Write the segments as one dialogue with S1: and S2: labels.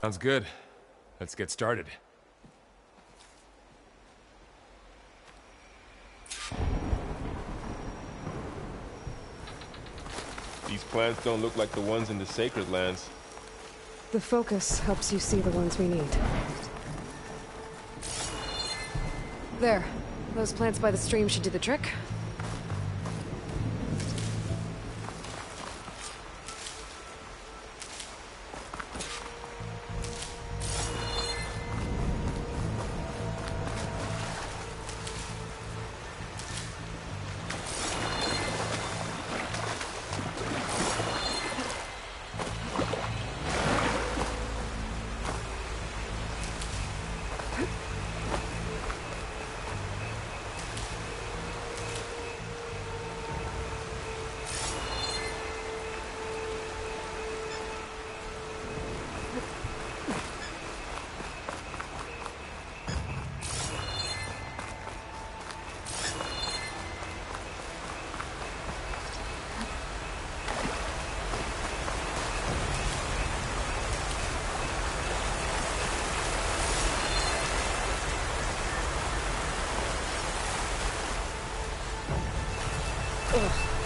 S1: Sounds good. Let's get started. These plants don't look like the ones in the Sacred Lands.
S2: The focus helps you see the ones we need. There. Those plants by the stream should do the trick.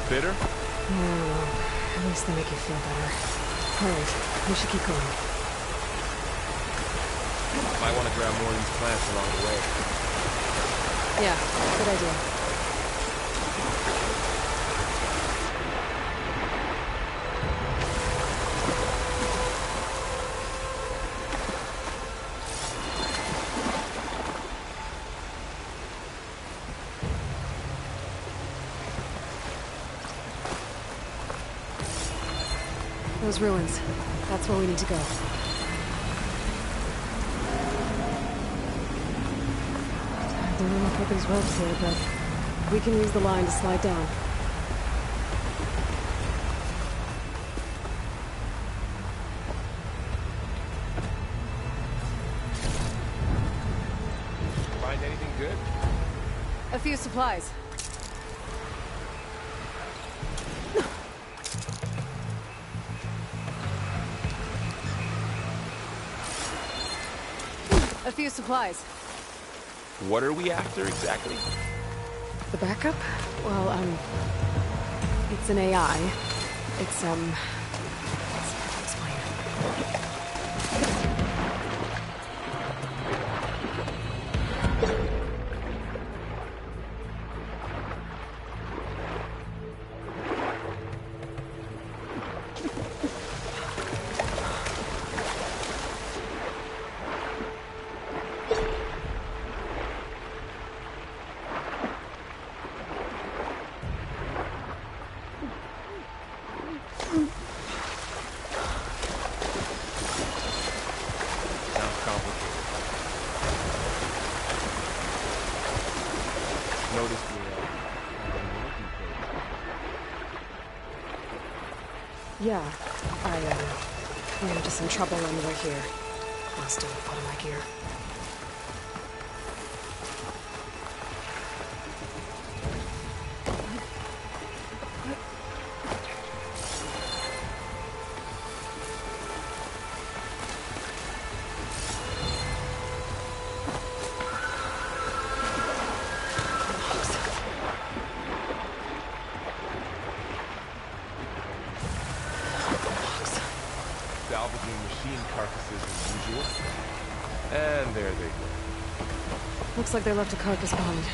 S1: Bitter?
S2: No, at least they make you feel better. Alright, we should keep going.
S1: Might want to grab more of these plants along the way.
S2: Yeah, good idea. Those ruins. That's where we need to go. There are no these ropes here, but we can use the line to slide down.
S1: Find anything good?
S2: A few supplies. A few supplies.
S1: What are we after exactly?
S2: The backup? Well, it's an AI. It's hard to explain. Yeah, I ran into some trouble on the way here. Lost a lot of my gear.
S1: Salvaging machine carcasses as usual. And there they go.
S2: Looks like they left a carcass behind.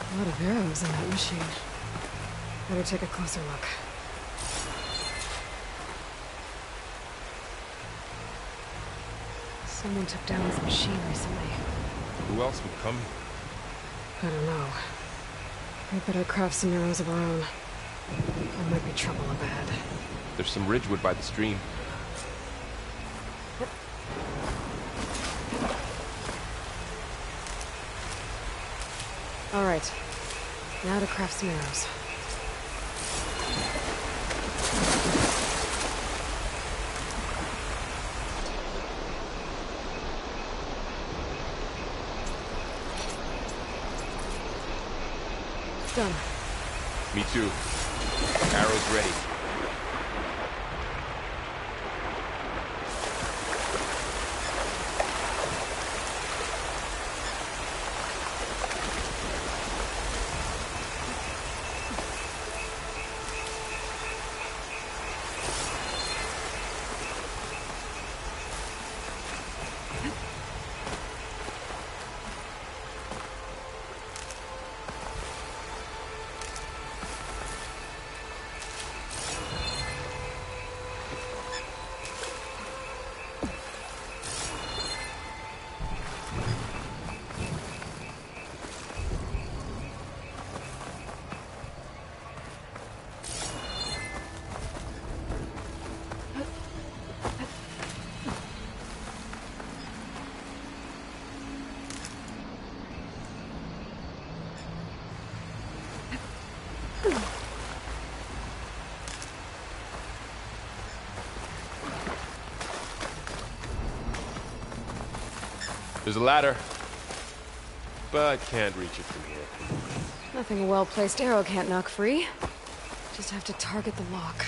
S2: A lot of arrows in that machine. Better take a closer look. Someone took down this machine recently.
S1: Who else would come?
S2: I don't know. We better craft some arrows of our own. There might be trouble ahead.
S1: There's some ridgewood by the stream.
S2: Alright. Now to craft some arrows. Done.
S1: Me too. Arrows ready. There's a ladder, but can't reach it from here.
S2: Nothing a well-placed arrow can't knock free. Just have to target the lock.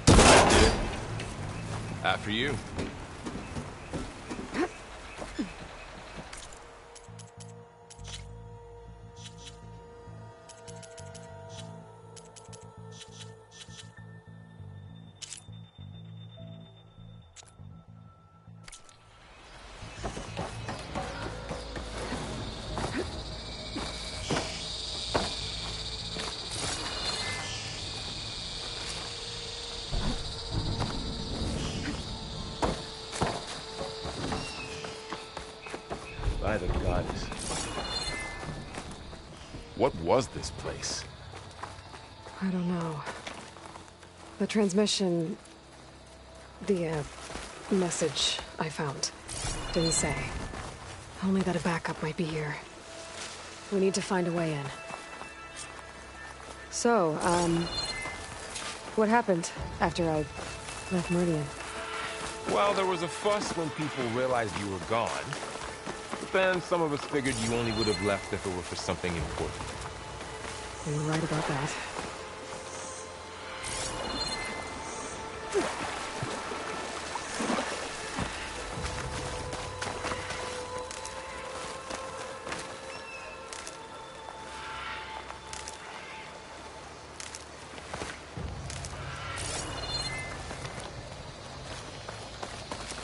S1: I did it. After you. By the gods. What was this place?
S2: I don't know. The transmission... The, message I found didn't say. Only that a backup might be here. We need to find a way in. So, what happened after I left Meridian?
S1: Well, there was a fuss when people realized you were gone. But then some of us figured you only would have left if it were for something important.
S2: You were right about that.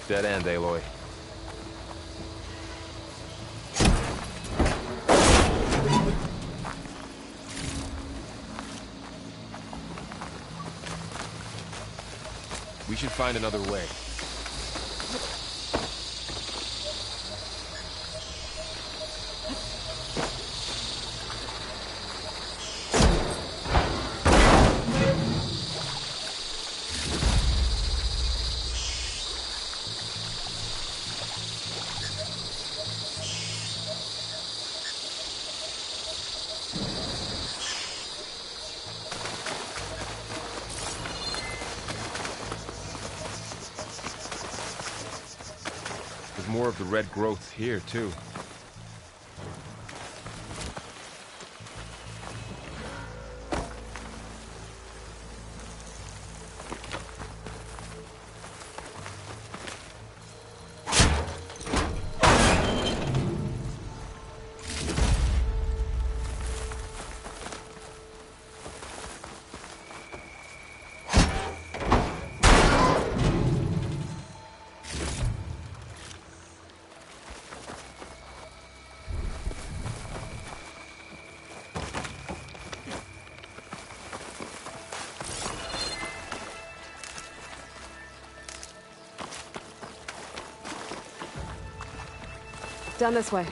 S1: Dead end, Aloy. We should find another way. There's more of the red growths here, too.
S2: Down this way.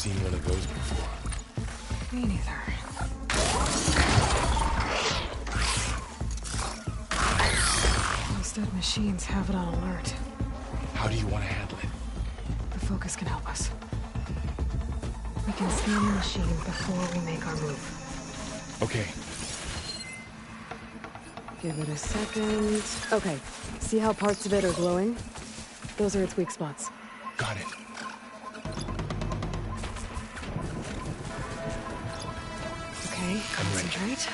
S1: seen one of those before.
S2: Me neither. Those dead machines have it on alert.
S1: How do you want to handle it?
S2: The focus can help us. We can scan the machine before we make our move.
S1: Okay.
S2: Give it a second. Okay, see how parts of it are glowing? Those are its weak spots.
S1: Got it.
S2: Okay, concentrate.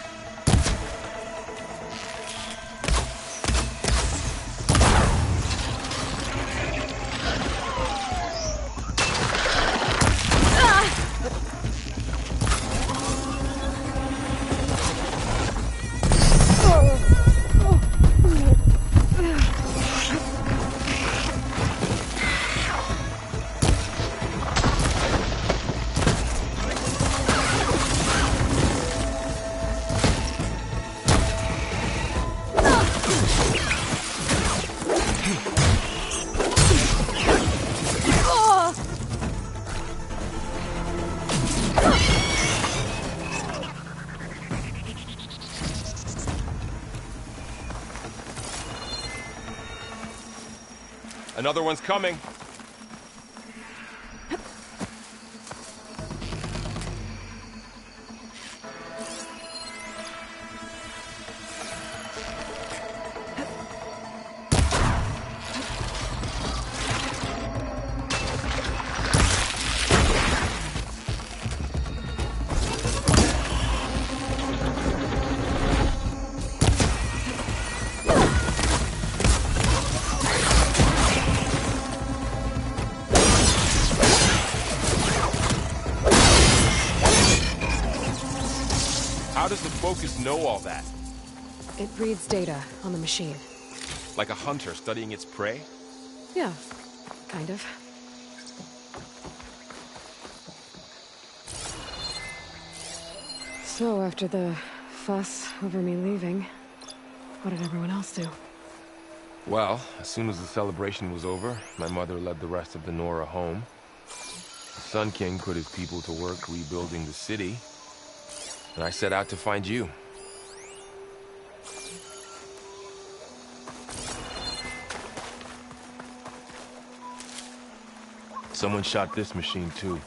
S1: Another one's coming. How does the focus know all that?
S2: It reads data on the machine.
S1: Like a hunter studying its prey?
S2: Yeah, kind of. So, after the fuss over me leaving, what did everyone else do?
S1: Well, as soon as the celebration was over, my mother led the rest of the Nora home. The Sun King put his people to work rebuilding the city, and I set out to find you. Someone shot this machine too.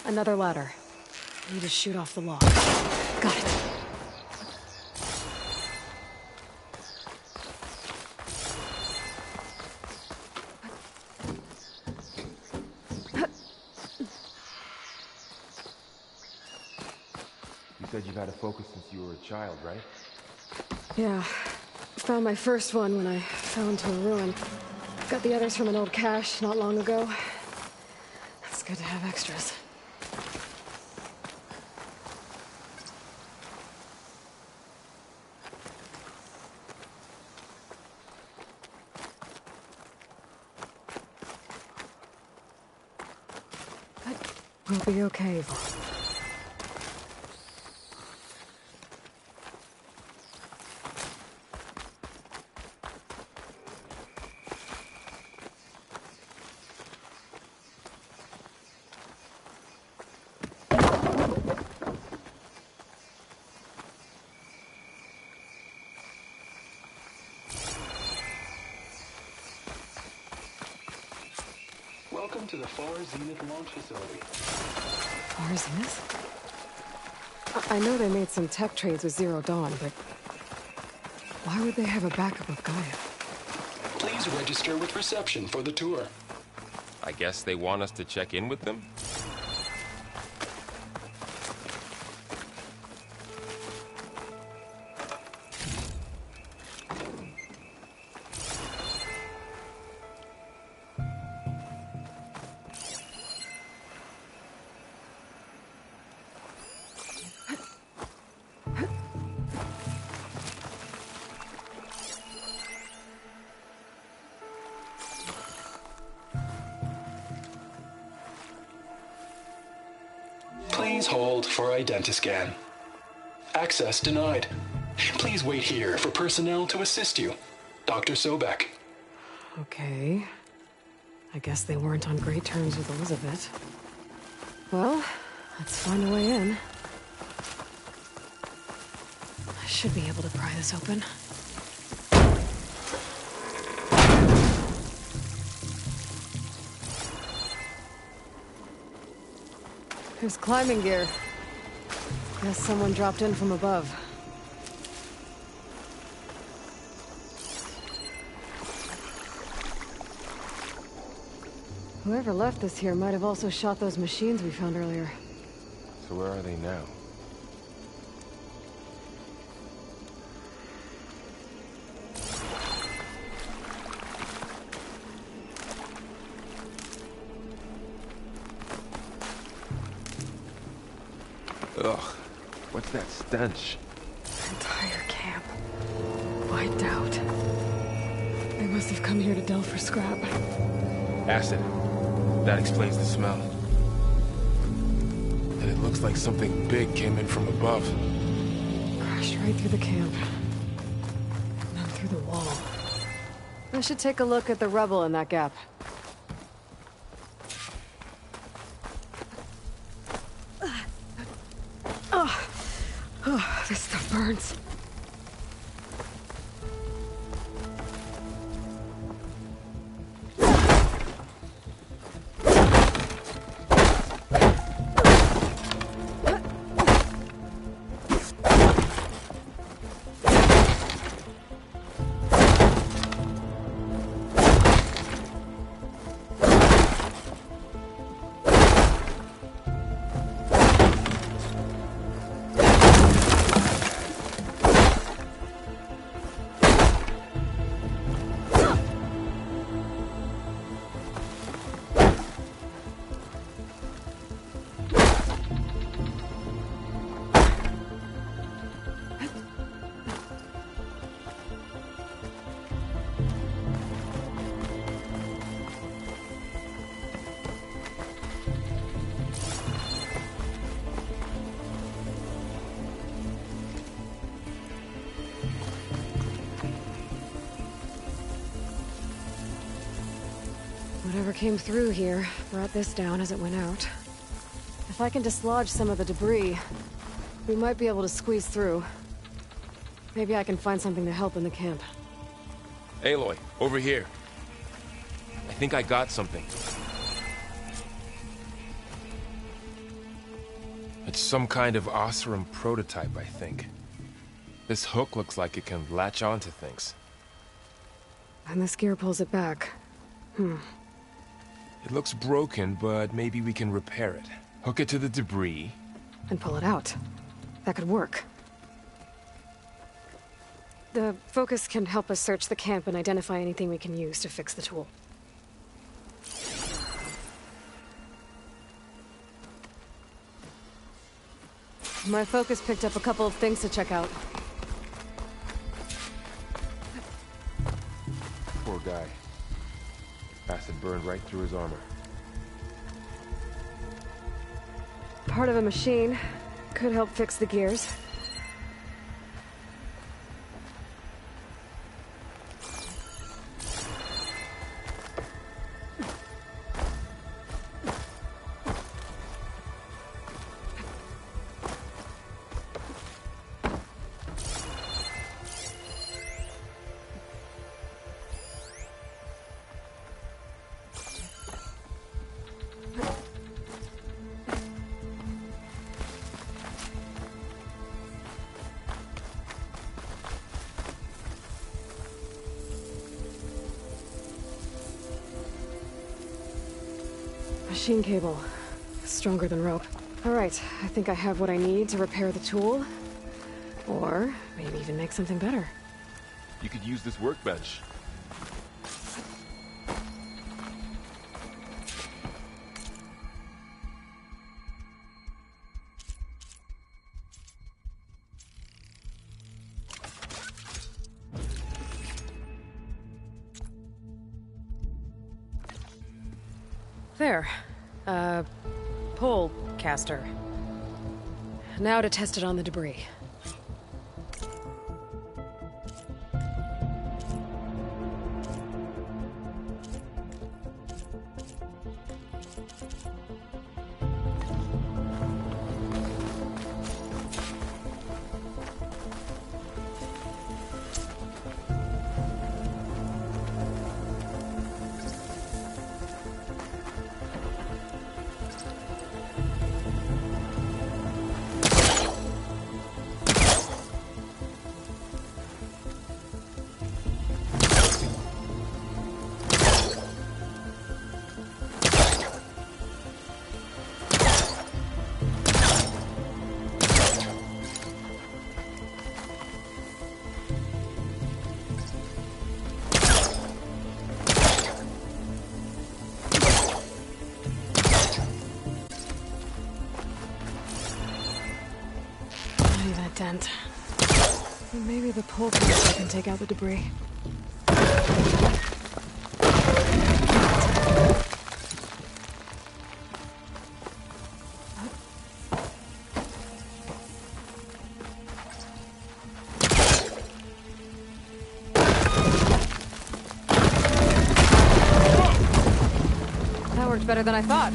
S2: Another ladder. I need to shoot off the log. Got it.
S1: You said you've had a focus since you were a child, right?
S2: Yeah. Found my first one when I fell into a ruin. Got the others from an old cache not long ago. It's good to have extras. We'll be okay, Vaughn.
S3: to the Far Zenith launch facility.
S2: Far Zenith? I know they made some tech trades with Zero Dawn, but why would they have a backup of Gaia?
S3: Please register with reception for the tour.
S1: I guess they want us to check in with them?
S3: Please hold for Identiscan. Access denied. Please wait here for personnel to assist you. Dr. Sobek.
S2: Okay. I guess they weren't on great terms with Elizabeth. Well, let's find a way in. I should be able to pry this open. There's climbing gear. Guess someone dropped in from above. Whoever left this here might have also shot those machines we found earlier.
S1: So where are they now? Ugh, what's that stench?
S2: Entire camp. Wiped out. They must have come here to delve for scrap.
S1: Acid. That explains the smell. And it looks like something big came in from above.
S2: Crashed right through the camp. And then through the wall. I should take a look at the rubble in that gap. Oh, this stuff burns. Whatever came through here brought this down as it went out. If I can dislodge some of the debris, we might be able to squeeze through. Maybe I can find something to help in the camp.
S1: Aloy, over here. I think I got something. It's some kind of Oseram prototype, I think. This hook looks like it can latch onto things.
S2: And this gear pulls it back.
S1: It looks broken, but maybe we can repair it. Hook it to the debris.
S2: And pull it out. That could work. The focus can help us search the camp and identify anything we can use to fix the tool. My focus picked up a couple of things to check out.
S1: Poor guy. Acid burned right through his armor.
S2: Part of a machine. Could help fix the gears. machine cable. Stronger than rope. Alright, I think I have what I need to repair the tool. Or maybe even make something better.
S1: You could use this workbench.
S2: There. Pole caster. Now to test it on the debris. Dent. Maybe the pole caster can take out the debris. That worked better than I thought.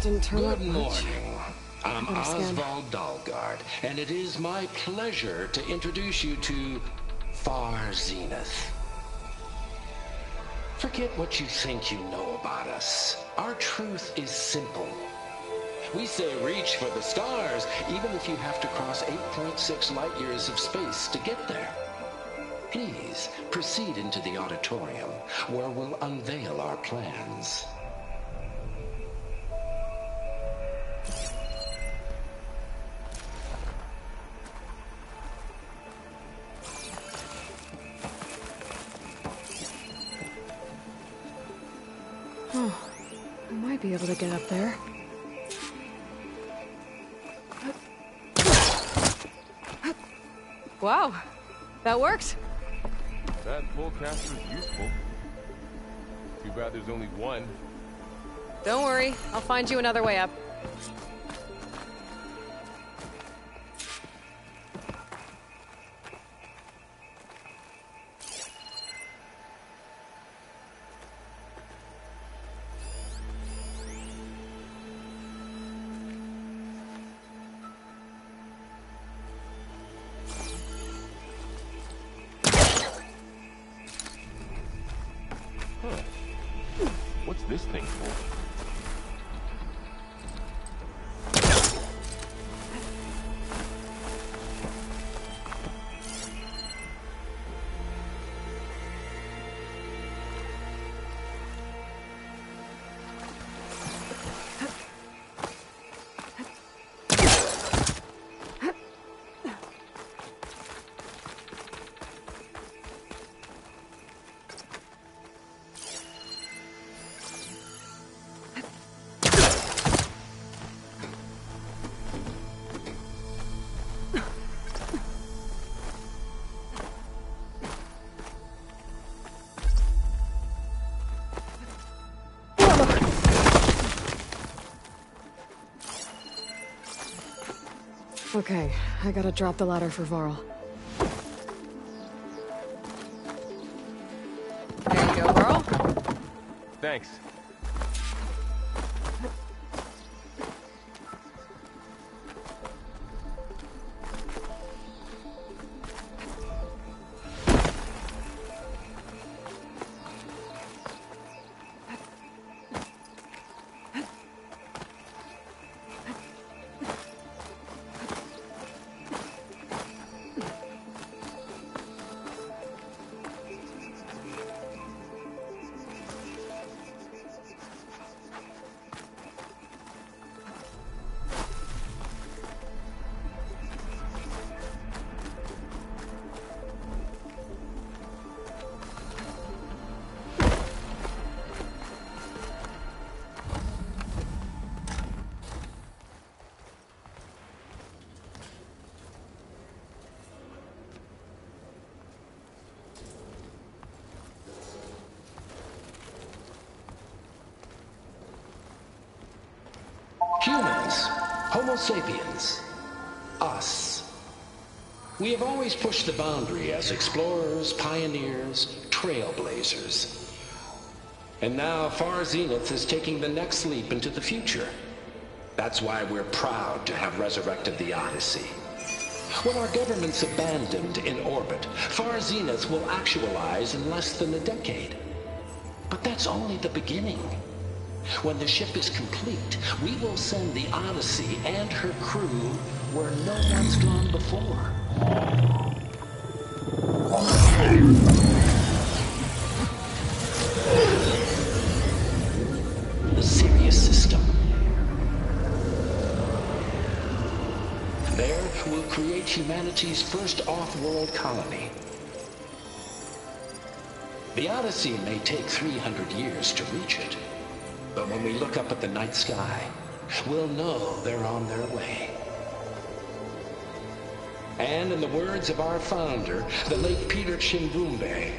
S2: Didn't turn
S4: Good
S2: out much.
S4: morning. I'm Oswald Dalgard, and it is my pleasure to introduce you to Far Zenith. Forget what you think you know about us. Our truth is simple. We say reach for the stars, even if you have to cross 8.6 light years of space to get there. Please proceed into the auditorium, where we'll unveil our plans.
S2: I might be able to get up there. Wow, that worked.
S1: That pole caster is useful. Too bad there's only one.
S2: Don't worry, I'll find you another way up.
S1: What's this thing for?
S2: Okay, I gotta drop the ladder for Varl.
S5: There you go, Varl.
S1: Thanks.
S4: Homo sapiens. Us. We have always pushed the boundary as explorers, pioneers, trailblazers. And now Far Zenith is taking the next leap into the future. That's why we're proud to have resurrected the Odyssey. What our governments abandoned in orbit, Far Zenith will actualize in less than a decade. But that's only the beginning. When the ship is complete, we will send the Odyssey and her crew where no one's gone before. The Sirius system. There, we'll create humanity's first off-world colony. The Odyssey may take 300 years to reach it, but when we look up at the night sky, we'll know they're on their way. And in the words of our founder, the late Peter Chimbumbe,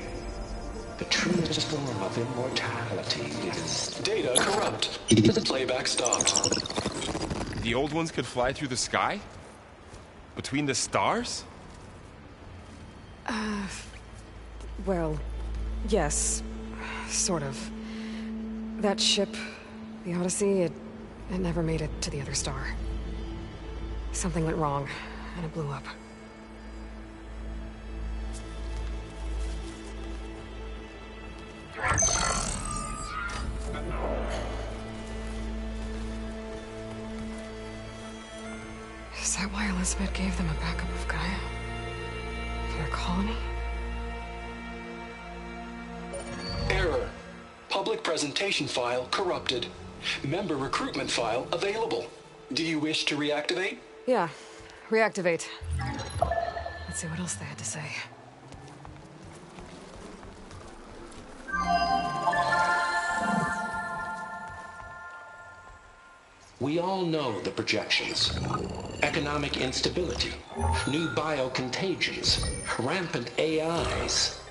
S4: the truest form of immortality is...
S3: Data corrupt. Playback stopped.
S1: The old ones could fly through the sky? Between the stars?
S2: Well, yes. Sort of. That ship, the Odyssey, it never made it to the other star. Something went wrong, and it blew up. Is that why Elizabeth gave them a backup of Gaia? For their colony?
S3: Error. Public presentation file corrupted. Member recruitment file available. Do you wish to reactivate?
S2: Yeah. Reactivate. Let's see what else they had to say.
S4: We all know the projections. Economic instability, new biocontagions, rampant AIs.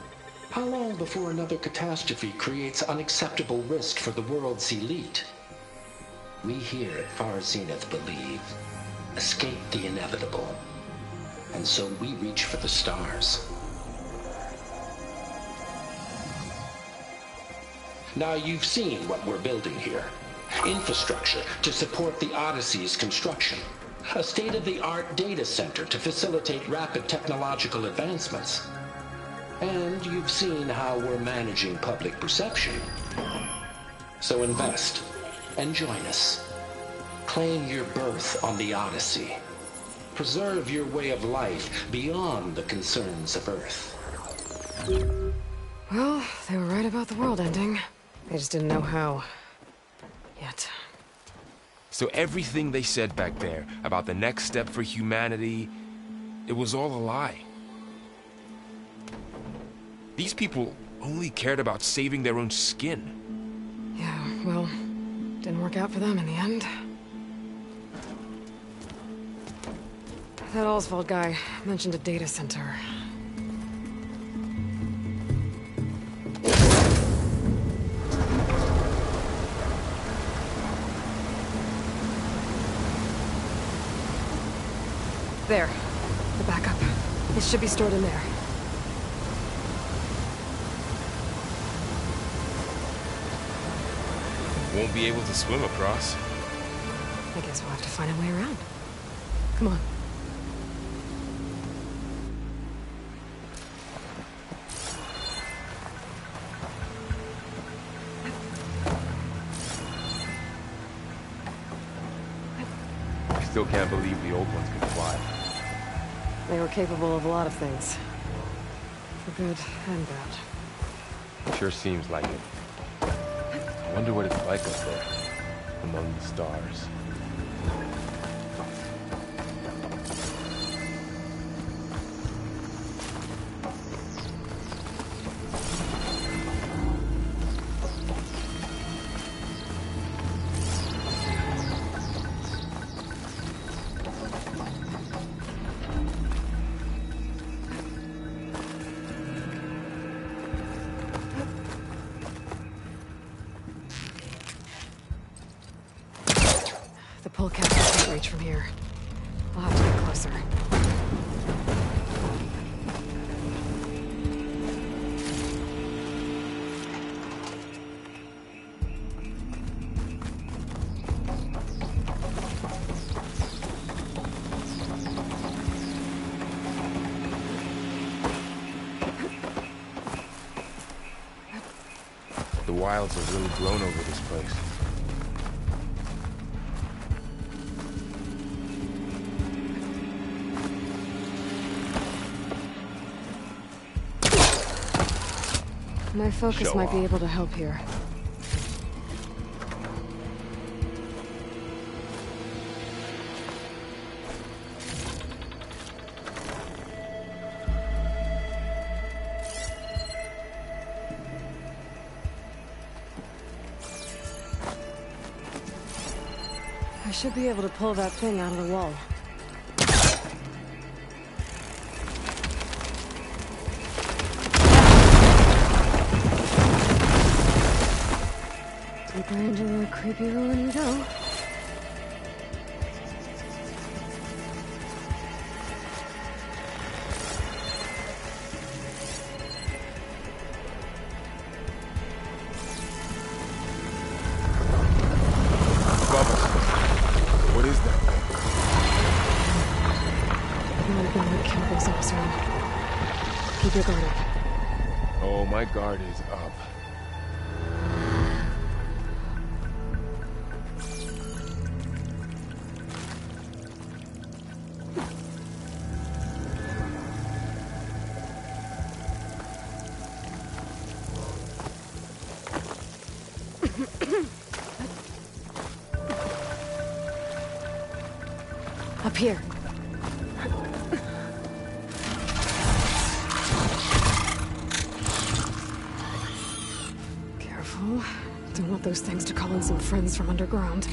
S4: How long before another catastrophe creates unacceptable risk for the world's elite? We here at Far Zenith believe, escape the inevitable. And so we reach for the stars. Now you've seen what we're building here. Infrastructure to support the Odyssey's construction. A state-of-the-art data center to facilitate rapid technological advancements. And you've seen how we're managing public perception. So invest and join us. Claim your berth on the Odyssey. Preserve your way of life beyond the concerns of Earth.
S2: Well, they were right about the world ending. They just didn't know how. Yet.
S1: So everything they said back there about the next step for humanity, it was all a lie. These people only cared about saving their own skin.
S2: Yeah, well, didn't work out for them in the end. That Oswald guy mentioned a data center. There. The backup. It should be stored in there.
S1: Won't be able to swim across.
S2: I guess we'll have to find a way around. Come on.
S1: I still can't believe the old ones could fly.
S2: They were capable of a lot of things. For good and bad.
S1: It sure seems like it. I wonder what it's like up there, among the stars.
S2: The pull cap. can't reach from here. I'll have to get closer.
S1: The wilds have really grown over this place.
S2: My focus might be able to help here. I should be able to pull that thing out of the wall. Deeper into the creepy ruin you go. Keep your guard up.
S1: Oh, my guard is up.
S2: Up here. Careful. Don't want those things to call in some friends from underground.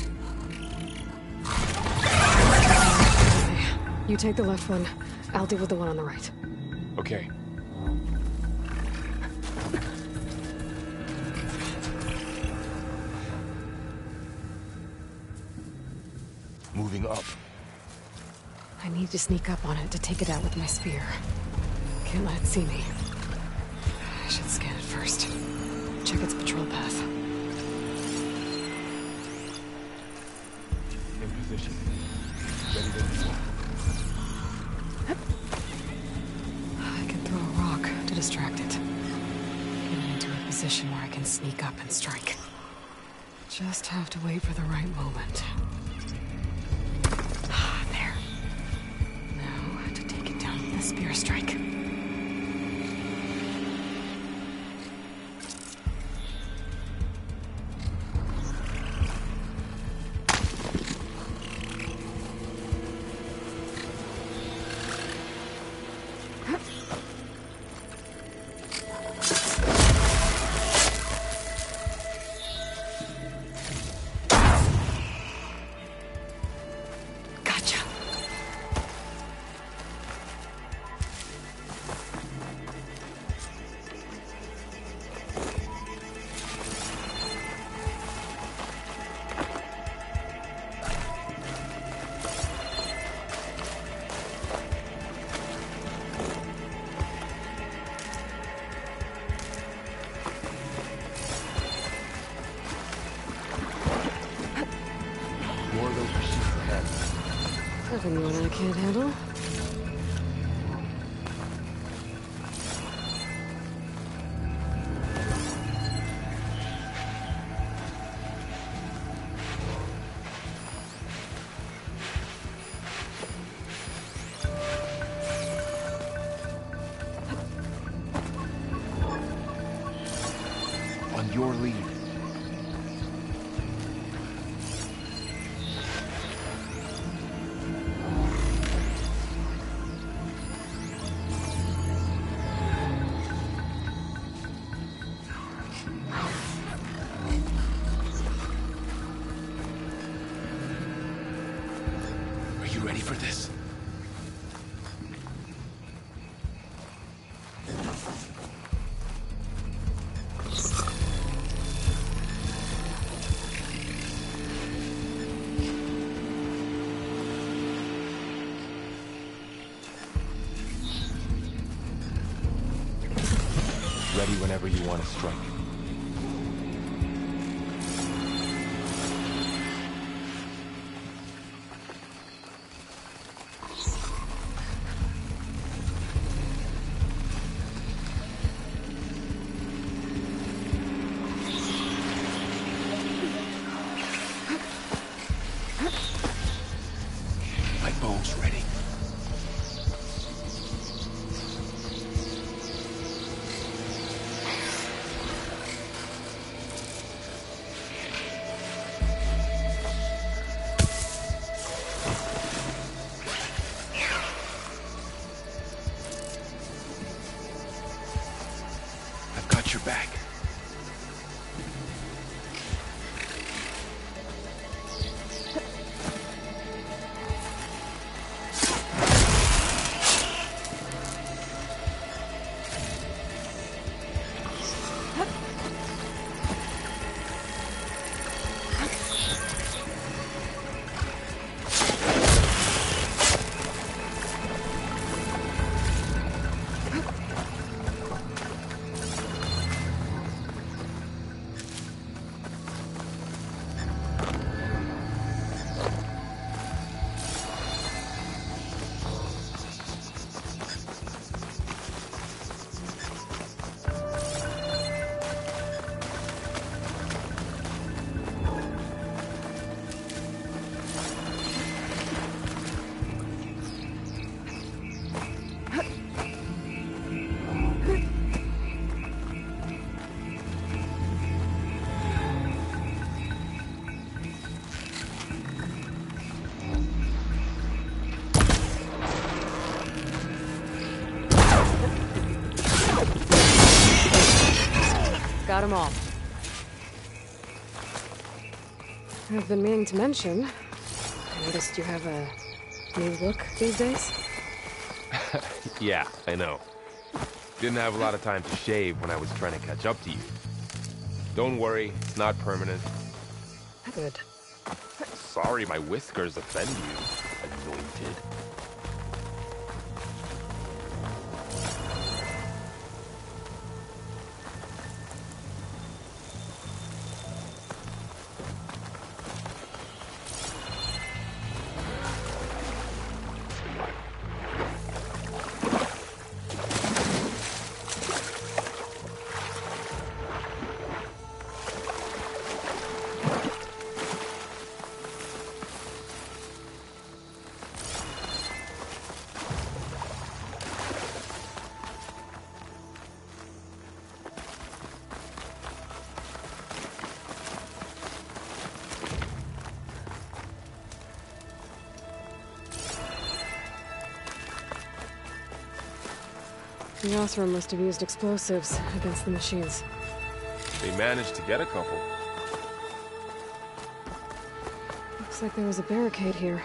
S2: You take the left one. I'll deal with the one on the right.
S1: Okay. Moving up.
S2: I need to sneak up on it to take it out with my spear. Can't let it see me. I should scan it first. Check its patrol path.
S1: In position. Ready to...
S2: I can throw a rock to distract it. Get into a position where I can sneak up and strike. Just have to wait for the right moment. There. Now to take it down with a spear strike. Nothing more I can't handle.
S1: On your lead. Ready for this? ready whenever you want to strike. My bow's ready. I've got your back.
S2: Got them all. I've been meaning to mention, I noticed you have a new look these days.
S1: Yeah, I know. Didn't have a lot of time to shave when I was trying to catch up to you. Don't worry, it's not permanent.
S2: Good.
S1: Sorry my whiskers offend you, anointed.
S2: The Osram must have used explosives against the machines.
S1: They managed to get a couple.
S2: Looks like there was a barricade here.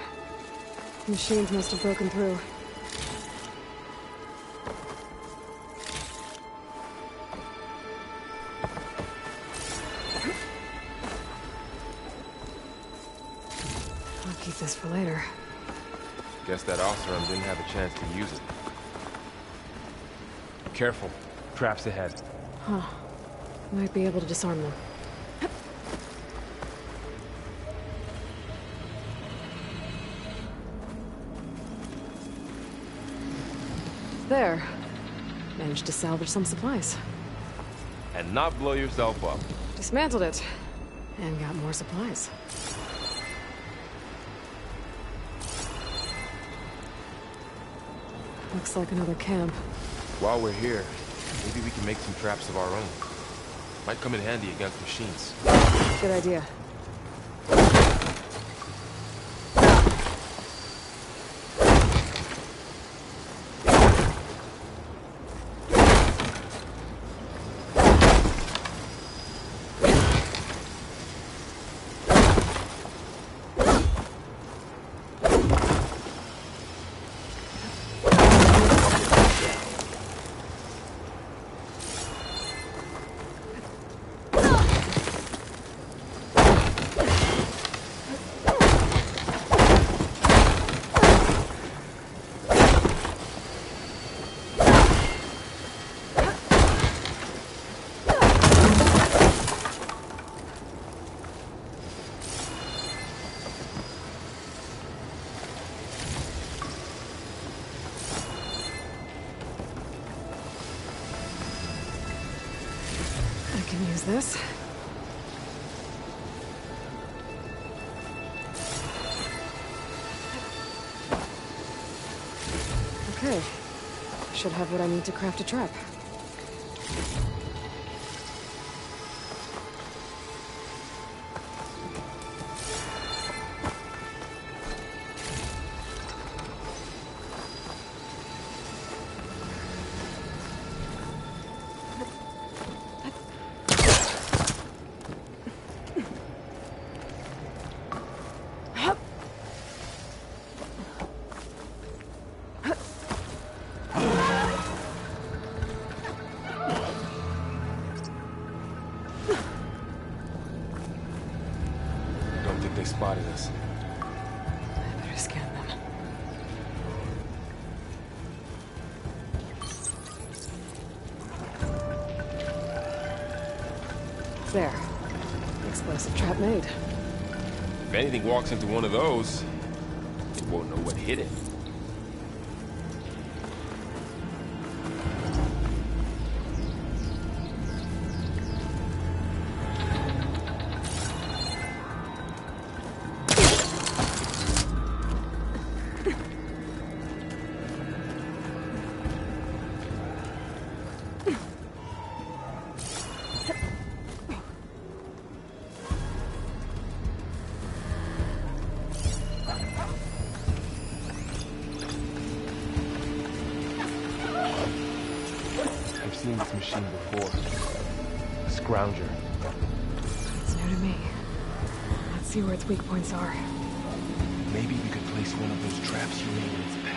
S2: The machines must have broken through. I'll keep this for later.
S1: Guess that Osram didn't have a chance to use it. Careful. Traps ahead.
S2: Huh. Might be able to disarm them. There. Managed to salvage some supplies.
S1: And not blow yourself up.
S2: Dismantled it. And got more supplies. Looks like another camp.
S1: While we're here, maybe we can make some traps of our own. Might come in handy against machines.
S2: Good idea. can use this. Okay. Should have what I need to craft a trap.
S1: They spotted us.
S2: I better scan them. There. Explosive trap made.
S1: If anything walks into one of those, it won't know what hit it. I've seen this machine before. A scrounger.
S2: It's new to me. Let's see where its weak points are.
S1: Maybe we could place one of those traps you made in its path.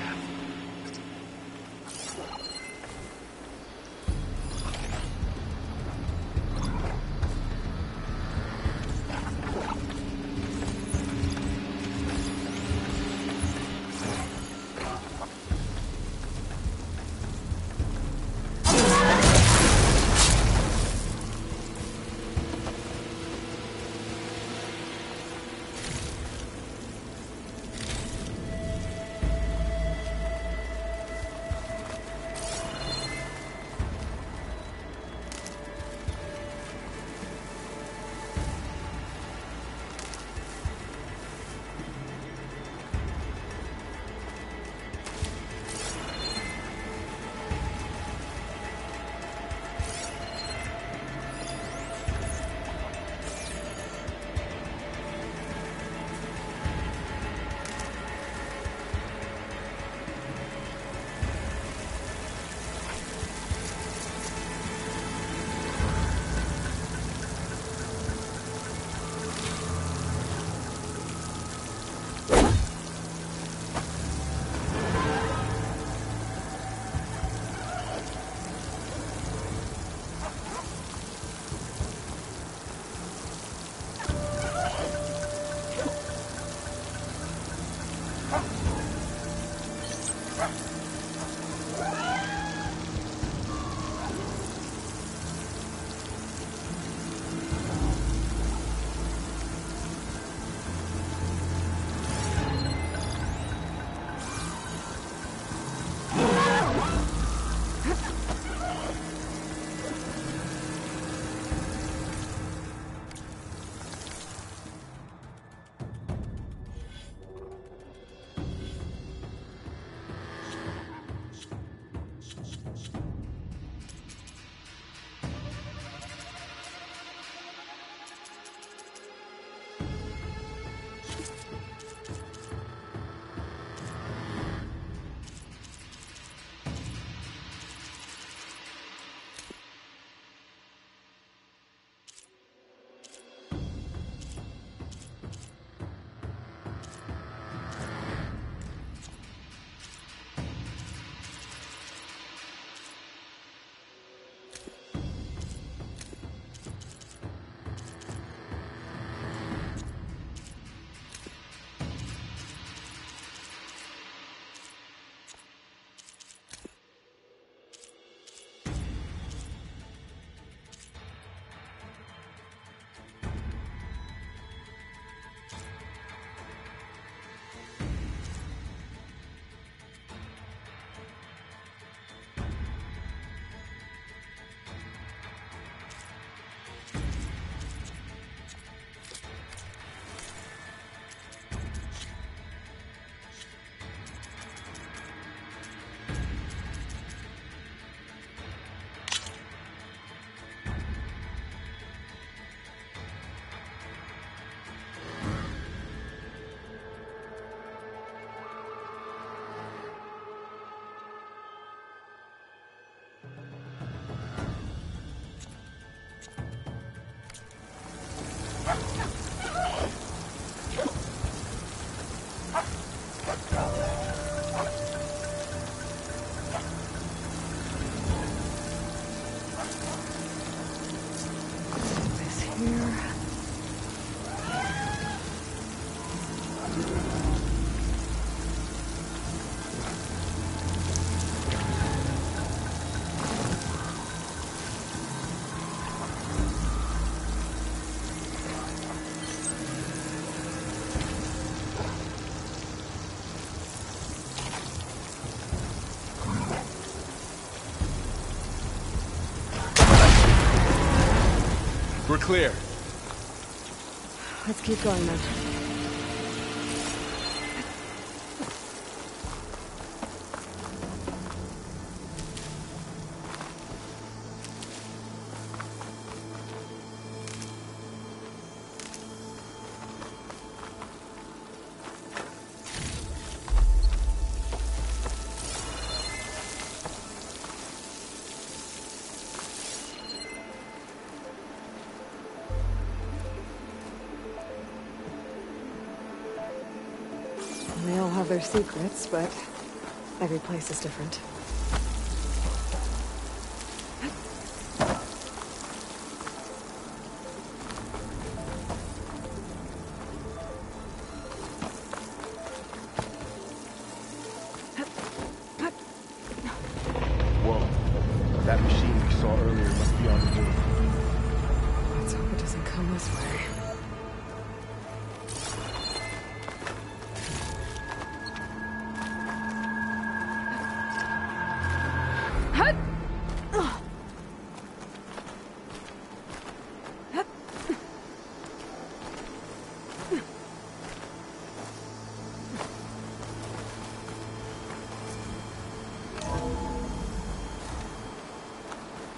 S1: We're clear.
S2: Let's keep going then. They all have their secrets, but every place is different.
S1: Whoa. That machine we saw earlier must be on the move.
S2: Let's hope it doesn't come this way.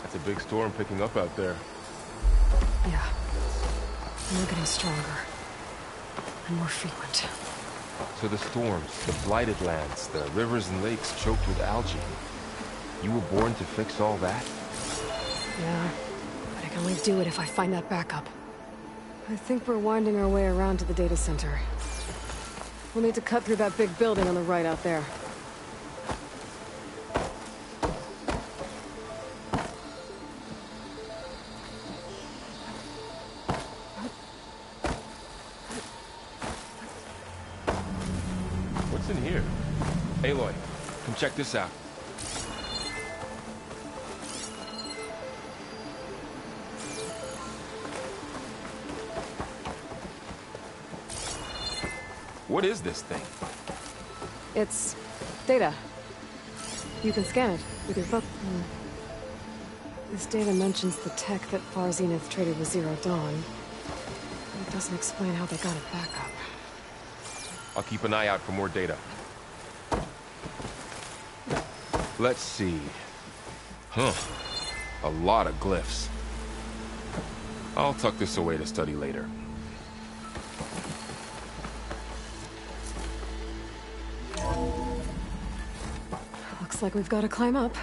S1: That's a big storm picking up out there.
S2: Yeah. And we're getting stronger. And more frequent.
S1: So the storms, the blighted lands, the rivers and lakes choked with algae. You were born to fix all that?
S2: Yeah. But I can only do it if I find that backup. I think we're winding our way around to the data center. We'll need to cut through that big building on the right out there.
S1: What's in here? Aloy, come check this out. What is this thing?
S2: It's data. You can scan it with your phone. This data mentions the tech that Far Zenith traded with Zero Dawn. But it doesn't explain how they got it back up.
S1: I'll keep an eye out for more data. Let's see. Huh. A lot of glyphs. I'll tuck this away to study later.
S2: Looks like we've got to climb up.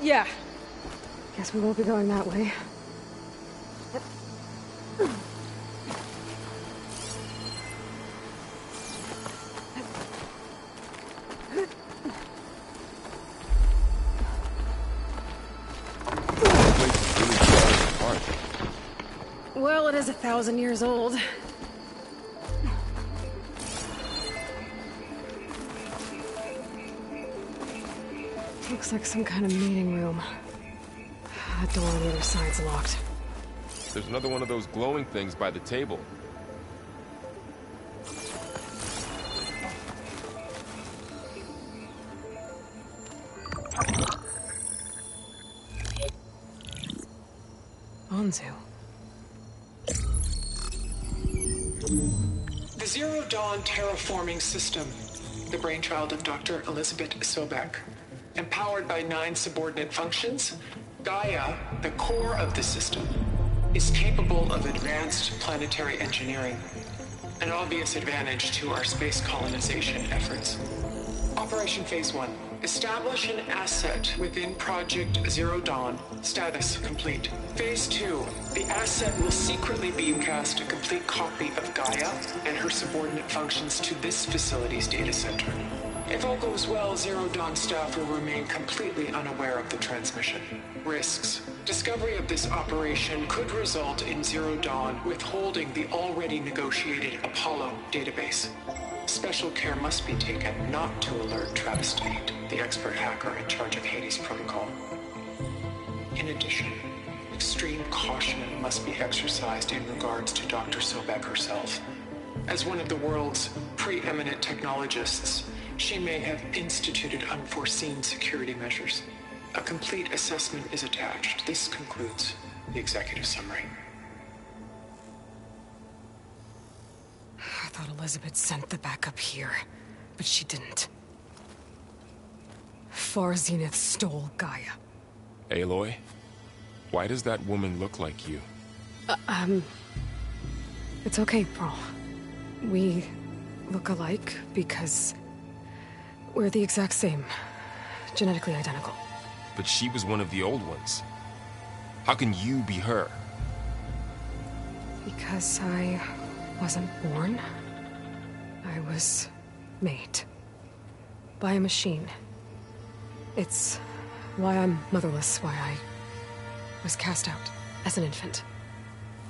S2: Yeah. Guess we won't be going that way. Well, it is 1,000 years old. Looks like some kind of meeting room. That door on the other side's locked.
S1: There's another one of those glowing things by the table.
S2: Anzu.
S6: The Zero Dawn terraforming system, the brainchild of Dr. Elizabeth Sobek. Empowered by 9 subordinate functions, Gaia, the core of the system, is capable of advanced planetary engineering, an obvious advantage to our space colonization efforts. Operation Phase 1. Establish an asset within Project Zero Dawn. Status complete. Phase 2. The asset will secretly beamcast a complete copy of Gaia and her subordinate functions to this facility's data center. If all goes well, Zero Dawn staff will remain completely unaware of the transmission. Risks. Discovery of this operation could result in Zero Dawn withholding the already negotiated Apollo database. Special care must be taken not to alert Travis Tate, the expert hacker in charge of Hades Protocol. In addition, extreme caution must be exercised in regards to Dr. Sobek herself. As one of the world's preeminent technologists, she may have instituted unforeseen security measures. A complete assessment is attached. This concludes the executive summary.
S2: I thought Elizabeth sent the backup here, but she didn't. Far Zenith stole Gaia.
S1: Aloy? Why does that woman look like you?
S2: It's okay, Pearl. We look alike because we're the exact same. Genetically identical.
S1: But she was one of the old ones. How can you be her?
S2: Because I wasn't born. I was made. By a machine. It's why I'm motherless, why I was cast out as an infant.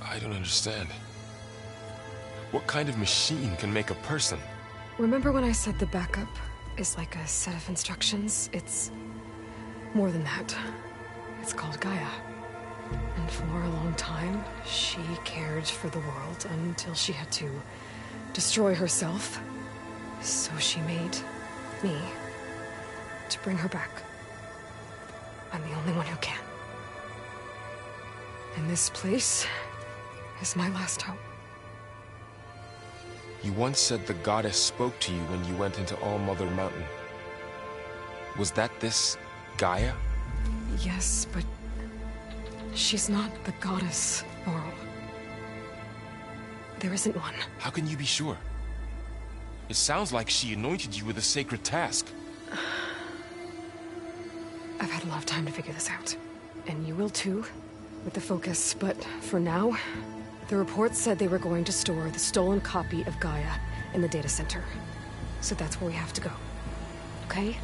S1: I don't understand. What kind of machine can make a person?
S2: Remember when I said the backup is like a set of instructions? It's more than that. It's called Gaia. And for a long time, she cared for the world until she had to destroy herself. So she made me to bring her back. I'm the only one who can. And this place is my last hope.
S1: You once said the goddess spoke to you when you went into All-Mother Mountain. Was that this Gaia?
S2: Yes, but she's not the goddess, Laurel. There isn't one.
S1: How can you be sure? It sounds like she anointed you with a sacred task.
S2: I've had a lot of time to figure this out. And you will too, with the focus. But for now, the report said they were going to store the stolen copy of Gaia in the data center. So that's where we have to go. Okay?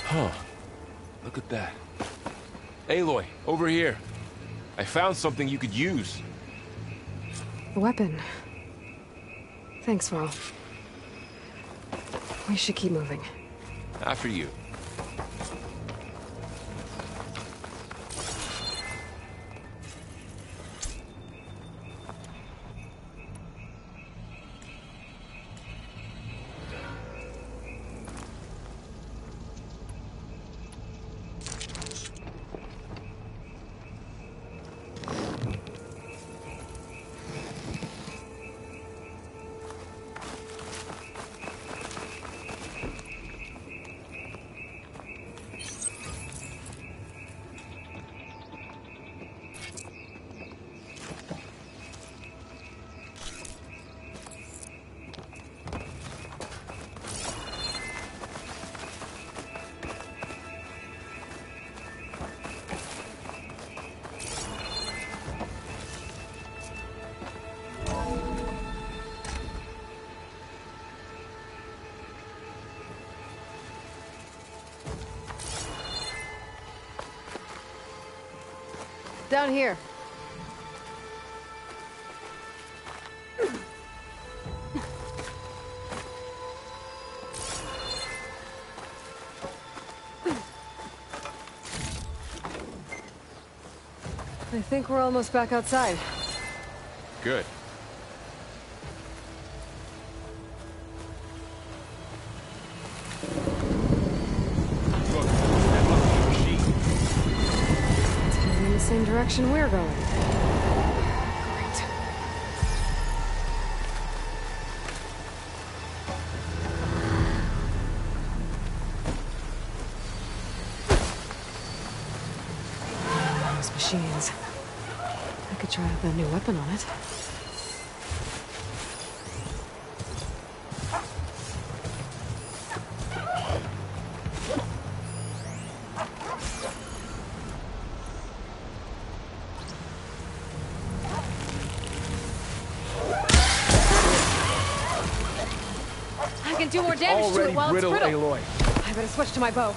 S1: Huh. Look at that. Aloy, over here. I found something you could use.
S2: A weapon. Thanks, Varl. We should keep moving.
S1: After you.
S2: Down here. I think we're almost back outside.
S1: Good. Look, that must be a machine.
S2: It's heading in the same direction we're going. Great. Those machines. I could try out that new weapon on it. can't do more
S1: It's
S2: damage to
S1: already
S2: it while it's brittle.
S1: Aloy.
S2: I better switch to my bow.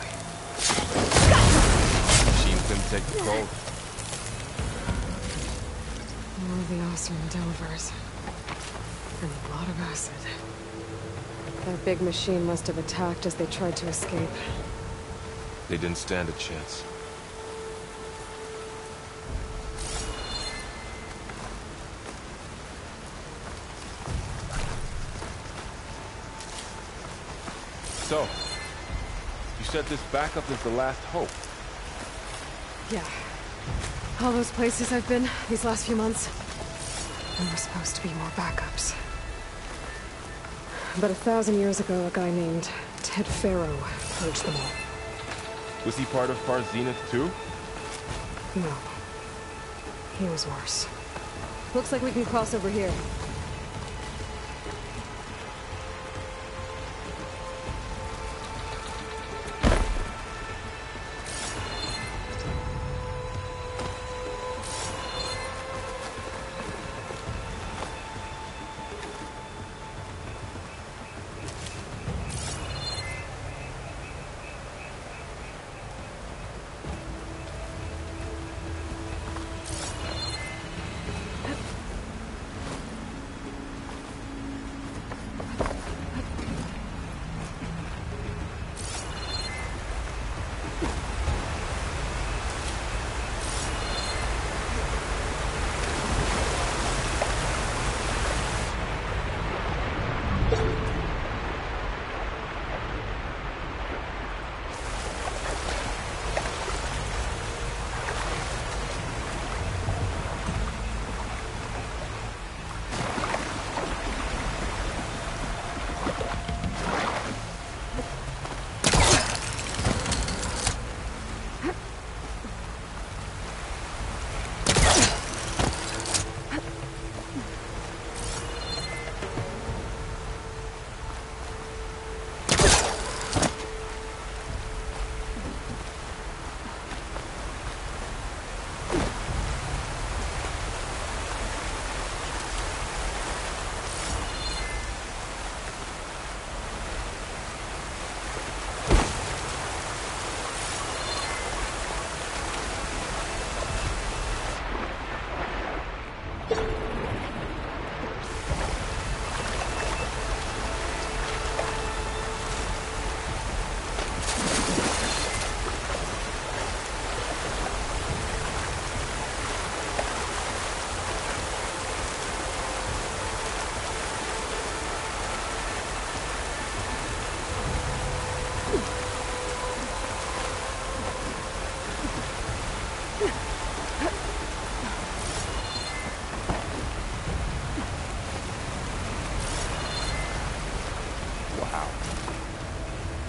S1: Machines can take the cold.
S2: More of the awesome Delvers. And a lot of acid. That big machine must have attacked as they tried to escape.
S1: They didn't stand a chance. So, you said this backup is the last hope.
S2: Yeah. All those places I've been these last few months. There were supposed to be more backups. But 1,000 years ago, a guy named Ted Faro purged them all.
S1: Was he part of Far Zenith too?
S2: No. He was worse. Looks like we can cross over here.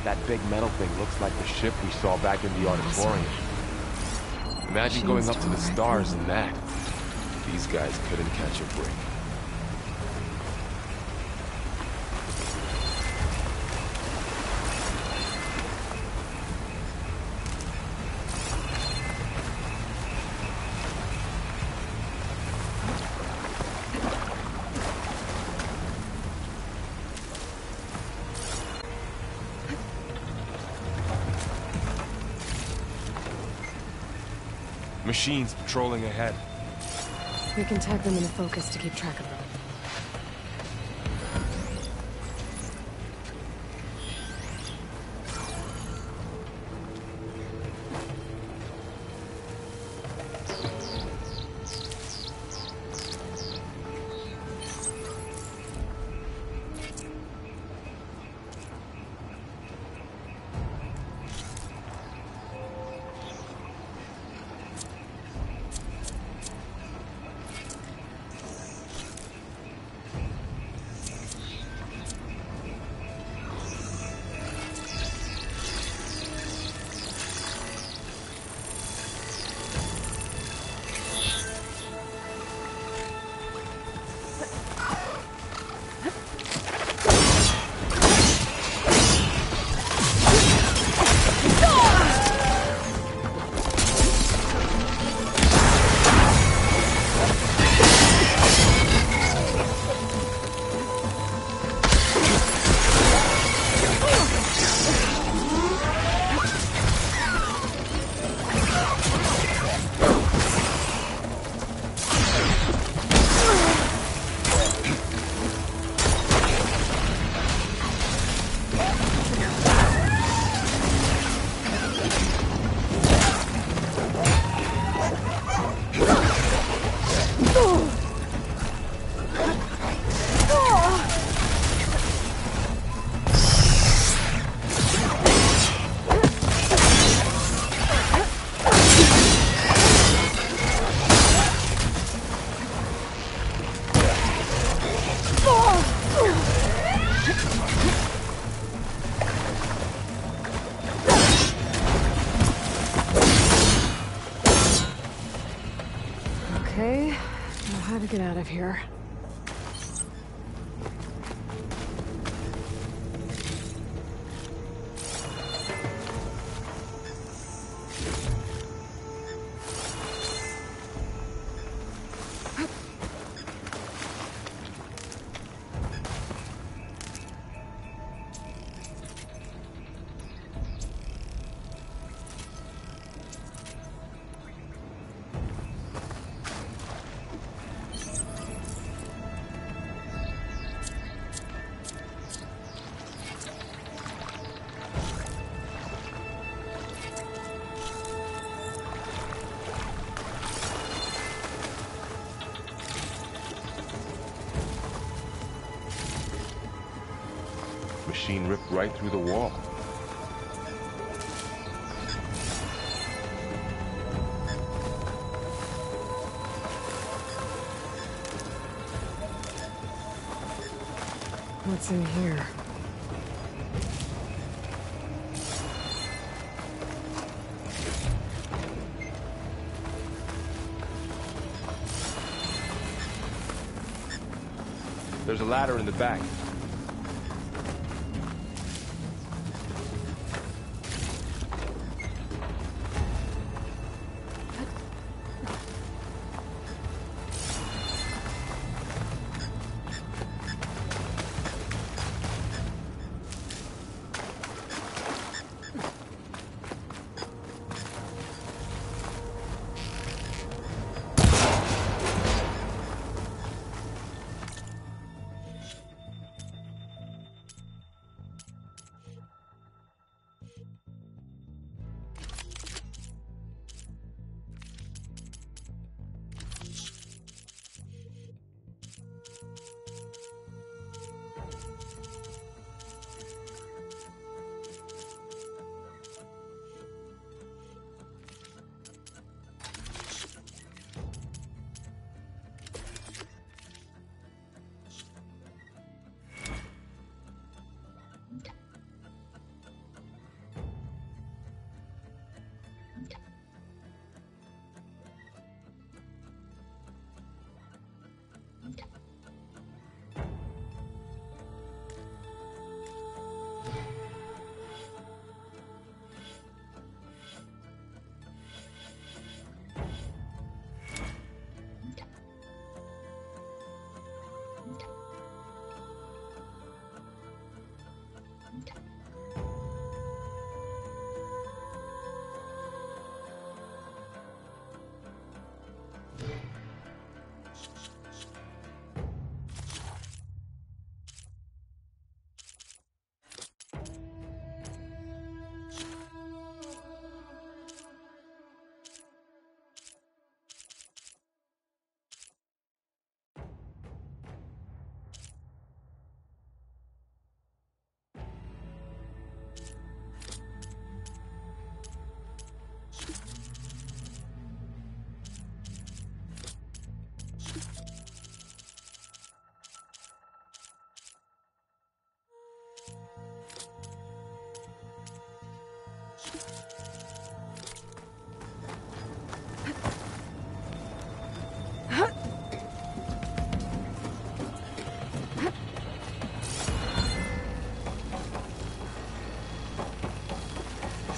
S1: That big metal thing looks like the ship we saw back in the auditorium. Imagine going up to the stars in that. These guys couldn't catch a break. Machines patrolling ahead.
S2: We can tag them in a focus to keep track of them. how to get out of here.
S1: Machine ripped right through the wall.
S2: What's in here?
S1: There's a ladder in the back.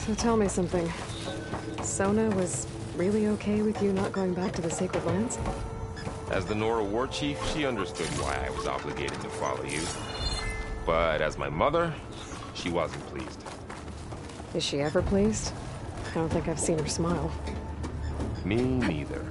S2: So tell me something. Sona was really okay with you not going back to the Sacred Lands?
S1: As the Nora war chief, she understood why I was obligated to follow you. But as my mother, she wasn't pleased.
S2: Is she ever pleased? I don't think I've seen her smile.
S1: Me neither.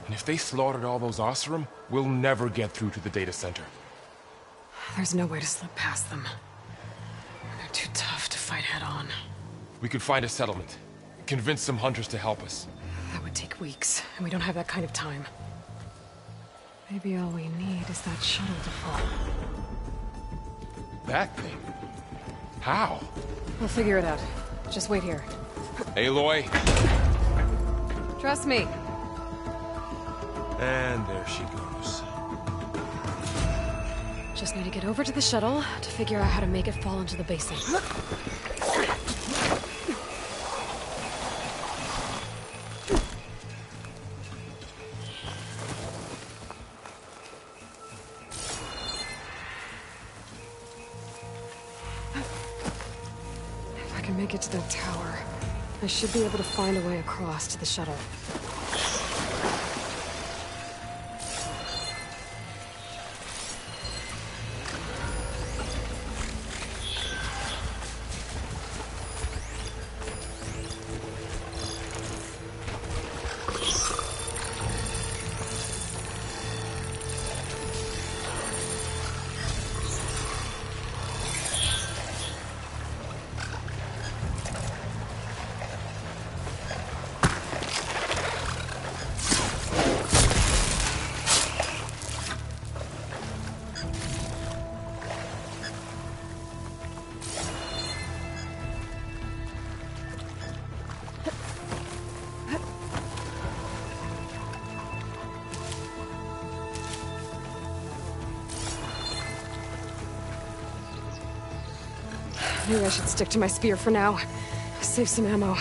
S1: And if they slaughtered all those Oseram, we'll never get through to the data center.
S2: There's no way to slip past them. They're too tough to fight head-on.
S1: We could find a settlement. Convince some hunters to help us.
S2: That would take weeks, and we don't have that kind of time. Maybe all we need is that shuttle to fall.
S1: That thing? How?
S2: We'll figure it out. Just wait here.
S1: Aloy.
S2: Trust me.
S1: And there she goes.
S2: Just need to get over to the shuttle to figure out how to make it fall into the basin. If I can make it to that tower, I should be able to find a way across to the shuttle. Maybe I should stick to my spear for now. Save some ammo.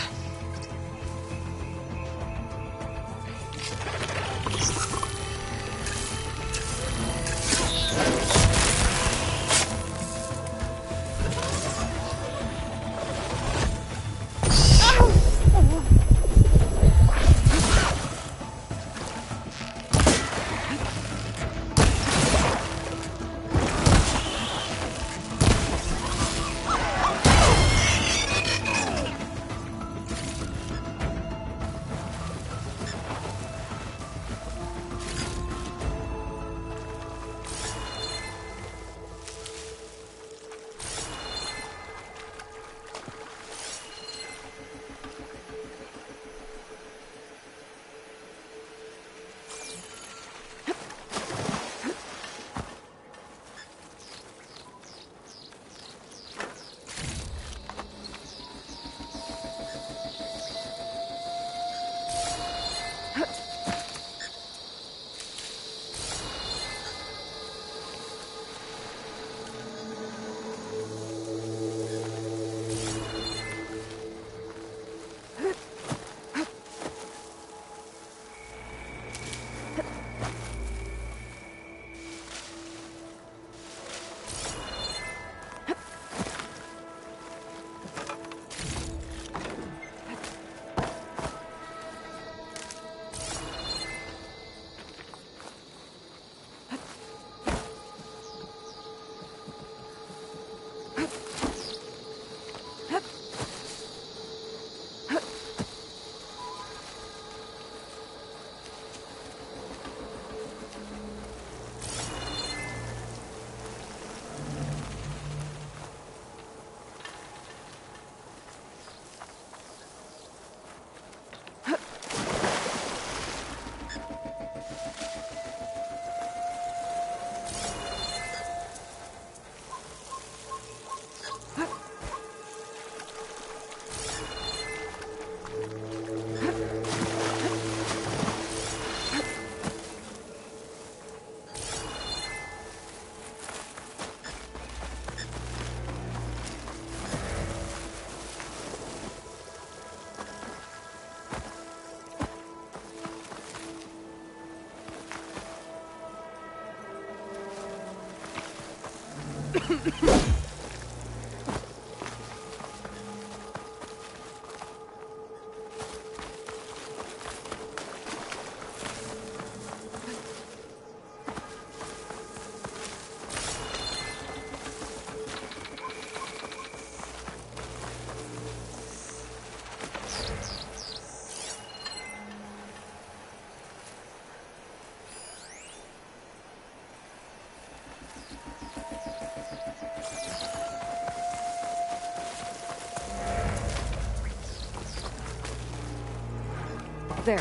S2: There.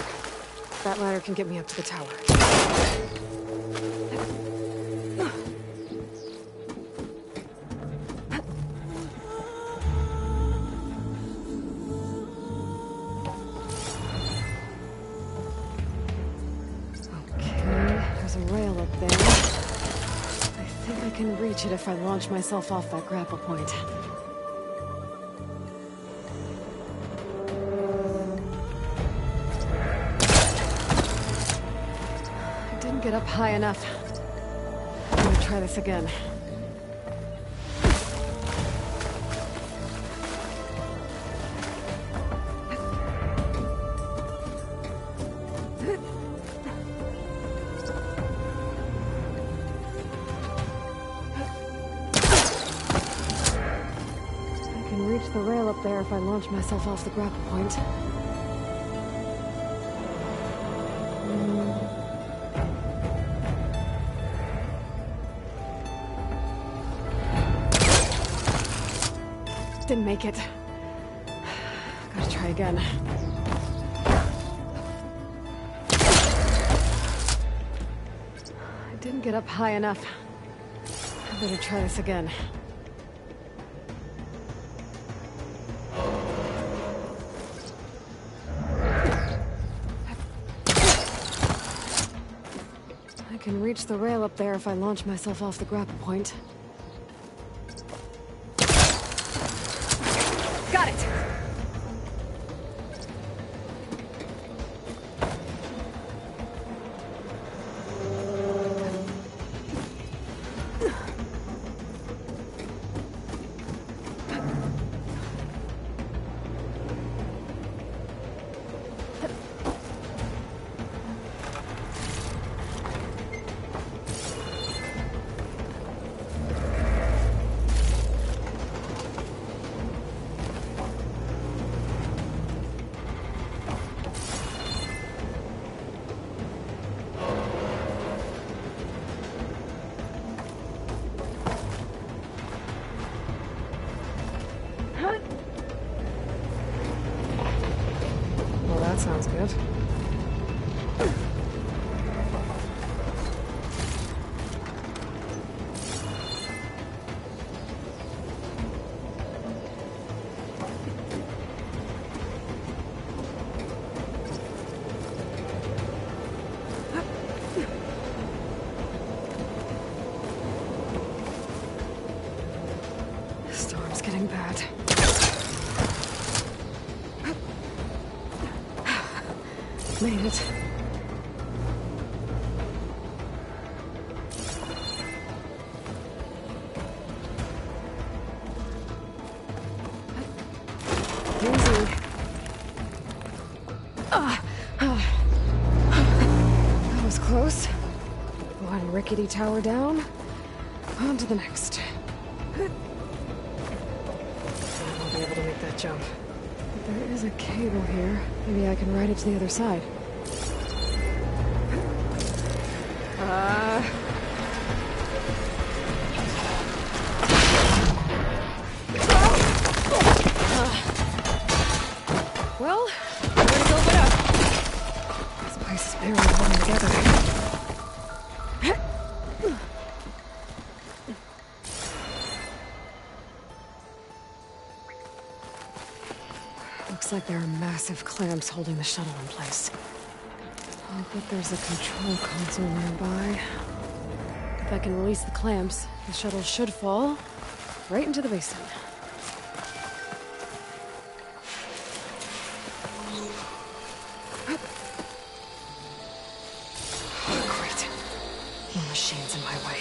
S2: That ladder can get me up to the tower. Okay, there's a rail up there. I think I can reach it if I launch myself off that grapple point. Get up high enough. I'm gonna try this again. I can reach the rail up there if I launch myself off the grapple point. Didn't make it. Gotta try again. I didn't get up high enough. I better try this again. I can reach the rail up there if I launch myself off the grapple point. Got it! Well, that sounds good. Storm's getting bad. Made it. Easy. That was close. One rickety tower down. On to the next. I won't be able to make that jump. But there is a cable here. Maybe I can ride it to the other side. Well, where to go but up? This place is barely holding together. Looks like there are massive clamps holding the shuttle in place. I'll bet there's a control console nearby. If I can release the clamps, the shuttle should fall right into the basin. Oh, great. More machines in my way.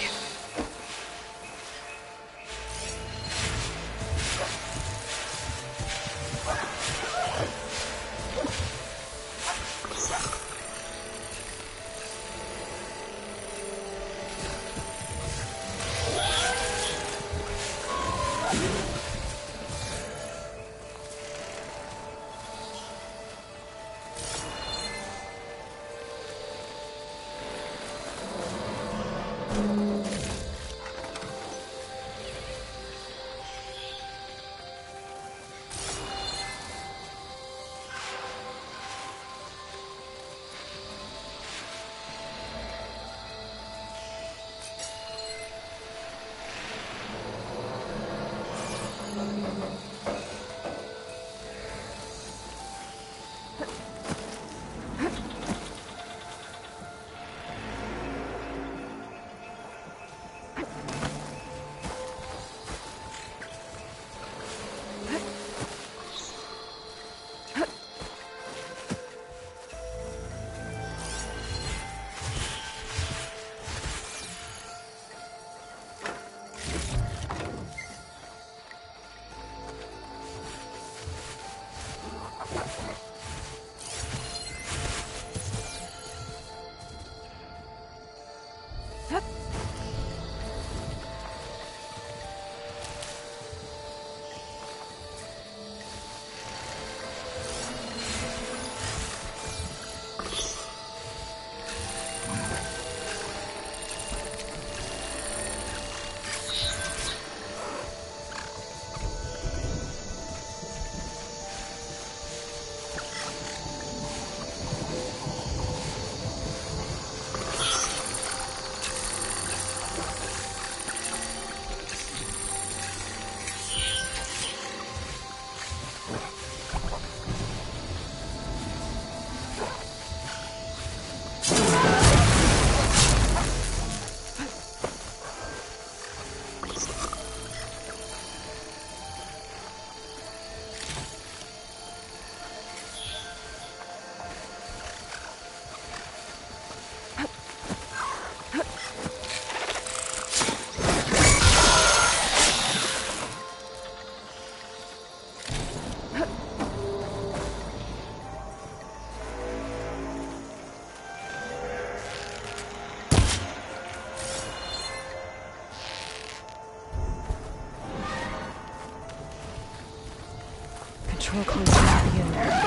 S2: control console should be in there.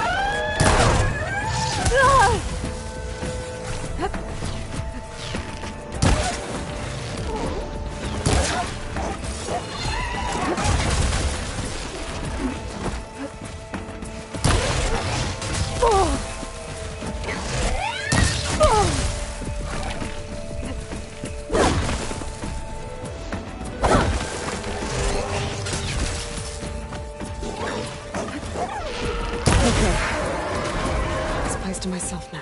S2: To myself now.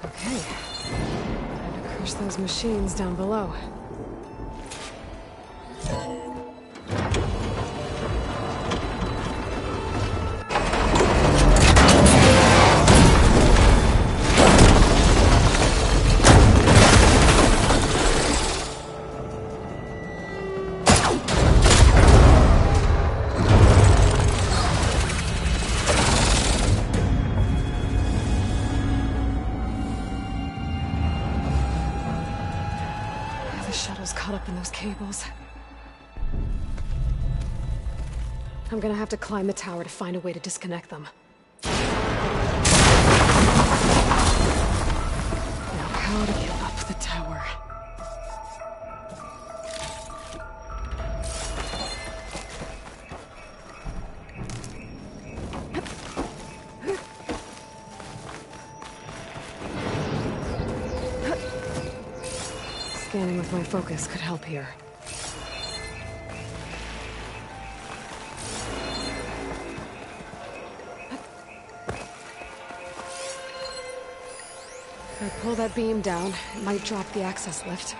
S2: Okay. Time to crush those machines down below. The shuttle's caught up in those cables. I'm gonna have to climb the tower to find a way to disconnect them. Now, how to get up the tower? Scanning with my focus could help here. If I pull that beam down, it might drop the access lift.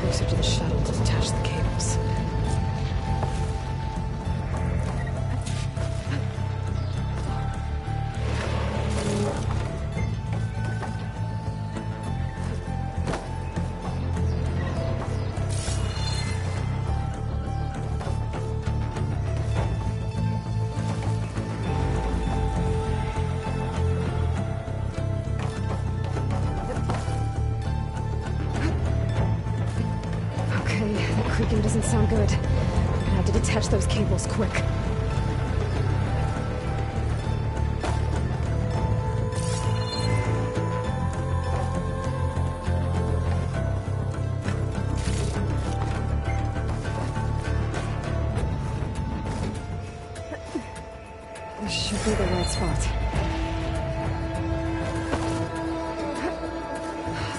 S2: Closer to the shuttle to detach the cables. The creaking doesn't sound good. I'm gonna have to detach those cables quick. spot.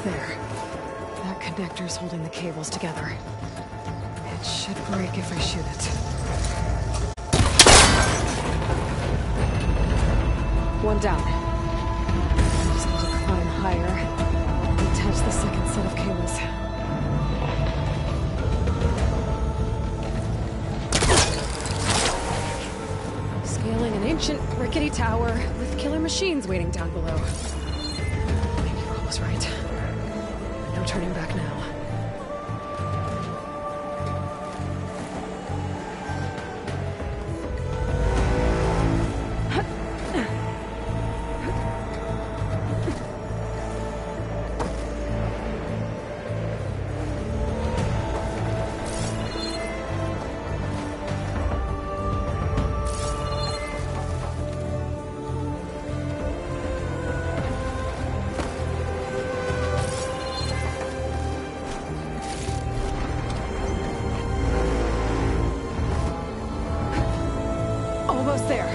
S2: There. That connector's holding the cables together. It should break if I shoot it. One down. Just need to climb higher and attach the second set of cables. Scaling an ancient, rickety tower with killer machines waiting down below. Maybe Earl was right. No turning back now. Almost there.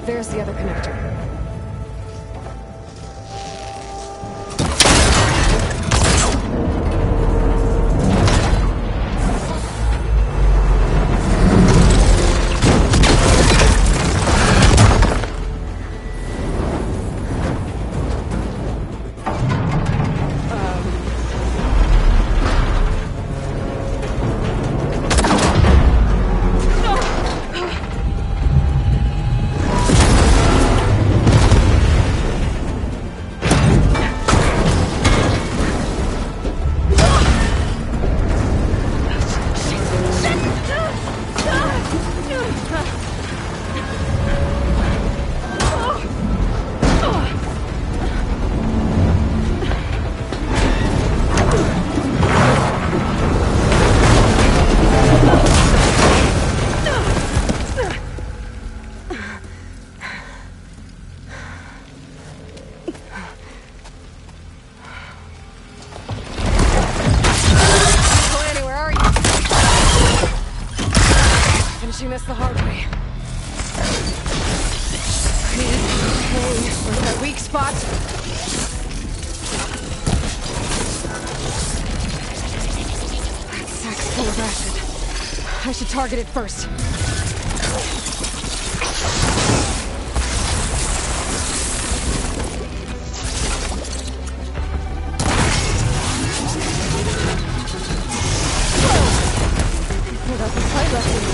S2: There's the other connector. You missed the hard way. Pain was that weak spot. That sack's full of acid. I should target it first. Pulled out the sight left in me.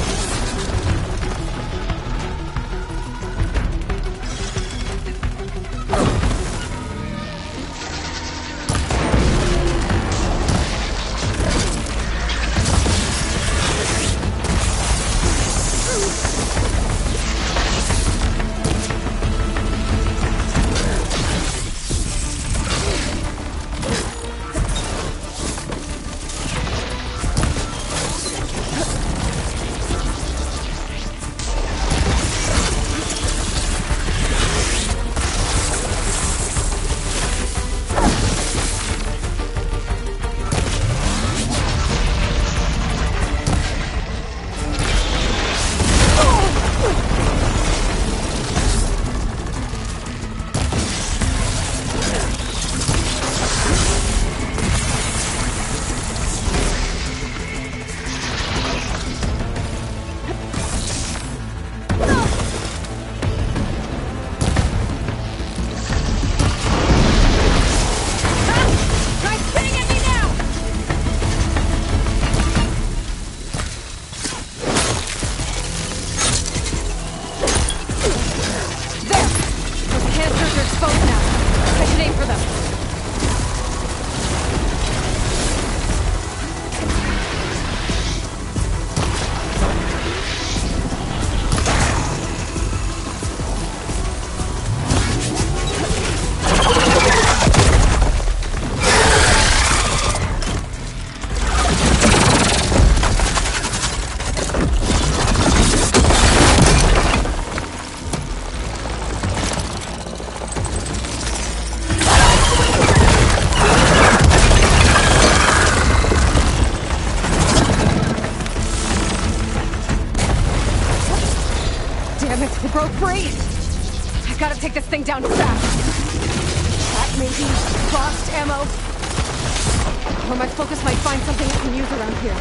S2: I gotta take this thing down fast. That maybe? Lost ammo? Or my focus might find something I can use around here.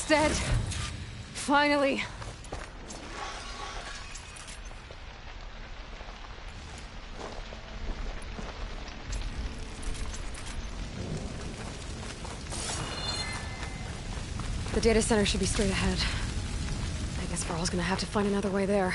S2: Dead. Finally. The data center should be straight ahead. I guess Varl's gonna have to find another way there.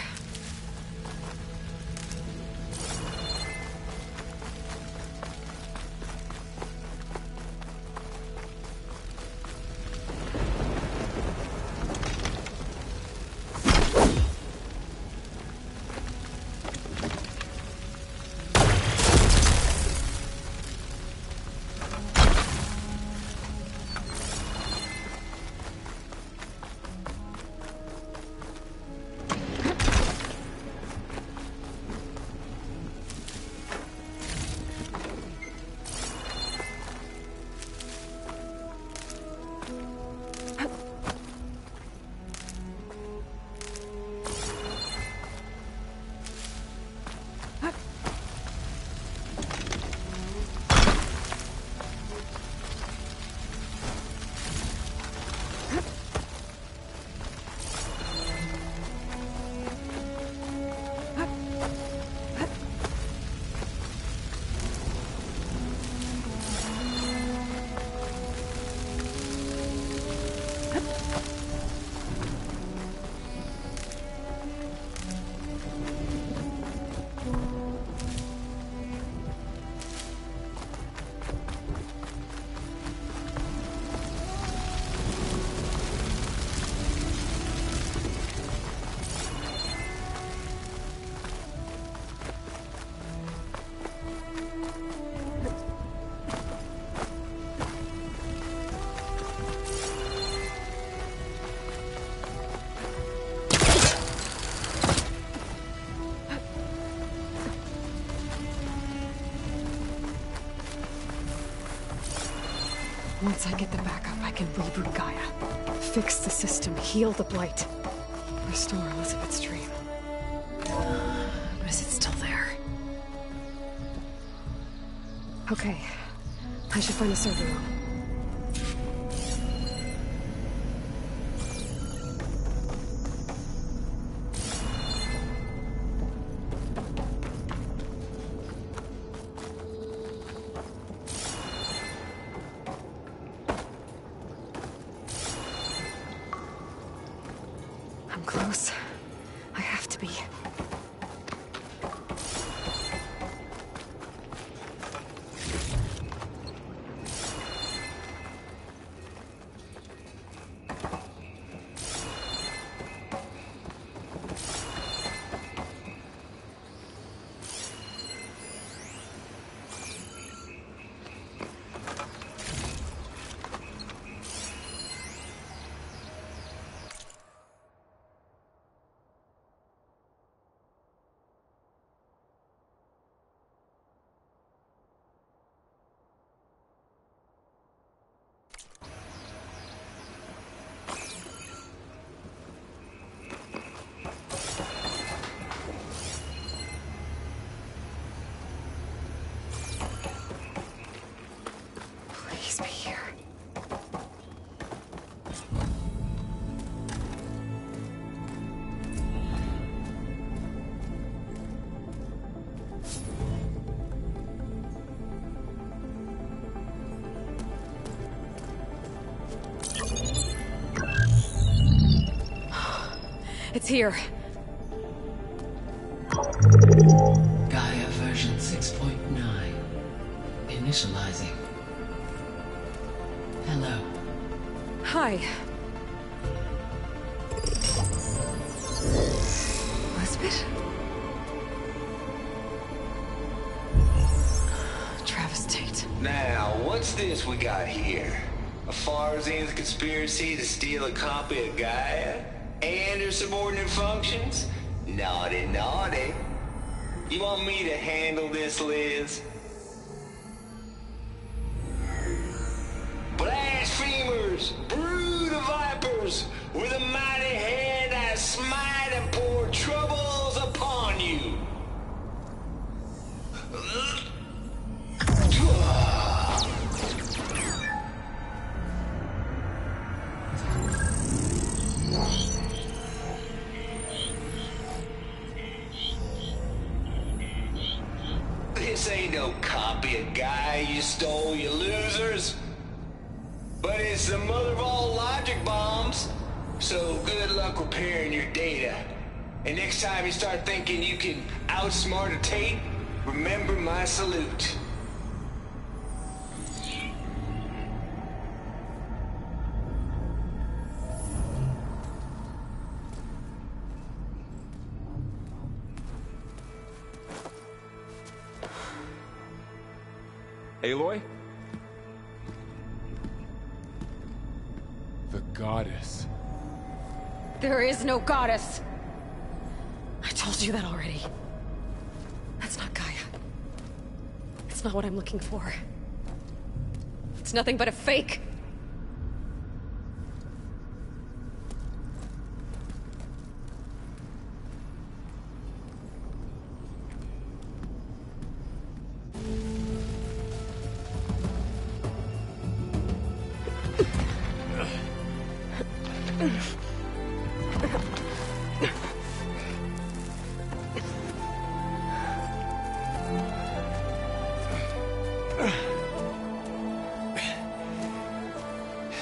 S2: Once I get the backup, I can reboot Gaia. Fix the system, heal the Blight. Restore Elizabeth's dream. But is it still there? Okay. I should find a server room. I'm close. I have to be. It's here.
S7: Gaia version 6.9. Initializing. Hello.
S2: Hi. Elizabeth? Travis Tate.
S8: Now, what's this we got here? A Farzian's conspiracy to steal a copy of Gaia? And her subordinate functions? Naughty, naughty. You want me to handle this, Liz? Blasphemers! Brood of vipers! With a mighty hand I smite and pour troubles upon you! This ain't no copy of Gaia you stole, you losers. But it's the mother of all logic bombs. So good luck repairing your data. And next time you start thinking you can outsmart a Tate, remember my salute.
S1: Aloy? The goddess.
S2: There is no goddess. I told you that already. That's not Gaia. It's not what I'm looking for. It's nothing but a fake.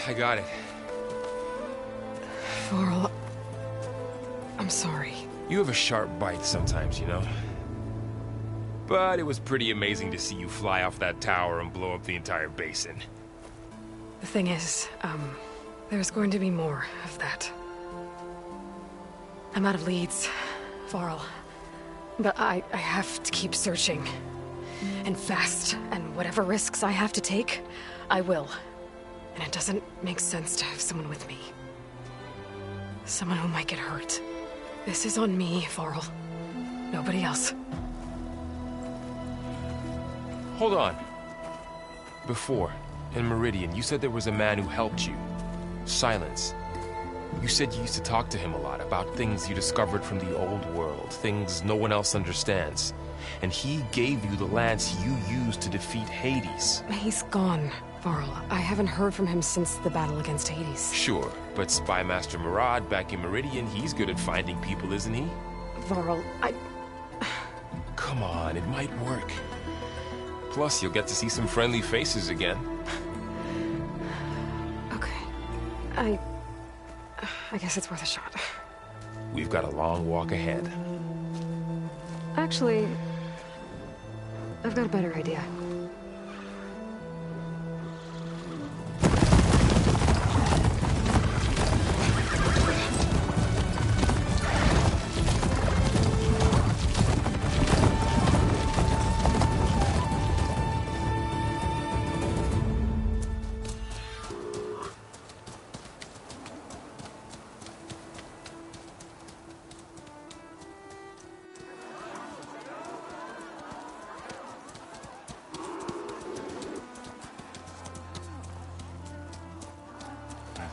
S1: I got it.
S2: Varl, I'm sorry.
S1: You have a sharp bite sometimes, you know? But it was pretty amazing to see you fly off that tower and blow up the entire basin.
S2: The thing is, there's going to be more of that. I'm out of leads, Varl. But I have to keep searching. And fast, and whatever risks I have to take, I will. And it doesn't make sense to have someone with me. Someone who might get hurt. This is on me, Varl. Nobody else.
S1: Hold on. Before, in Meridian, you said there was a man who helped you. Silence. You said you used to talk to him a lot about things you discovered from the old world, things no one else understands. And he gave you the lance you used to defeat Hades.
S2: He's gone, Varl. I haven't heard from him since the battle against Hades.
S1: Sure, but Spy Master Murad back in Meridian, he's good at finding people, isn't he?
S2: Varl,
S1: Come on, it might work. Plus, you'll get to see some friendly faces again.
S2: Okay. I guess it's worth a shot.
S1: We've got a long walk ahead.
S2: Actually, I've got a better idea.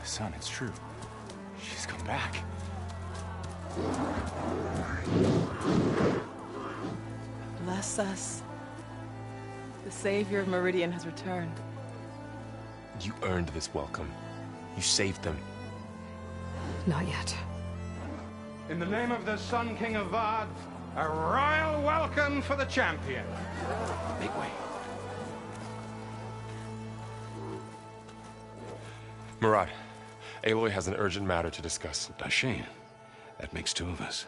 S9: Son, it's true. She's come back.
S5: Bless us. The savior of Meridian has returned.
S1: You earned this welcome. You saved them.
S2: Not yet.
S10: In the name of the Sun King of Vard, a royal welcome for the champion.
S9: Make way.
S1: Murad, Aloy has an urgent matter to discuss.
S9: Dashane,
S10: That makes two of us.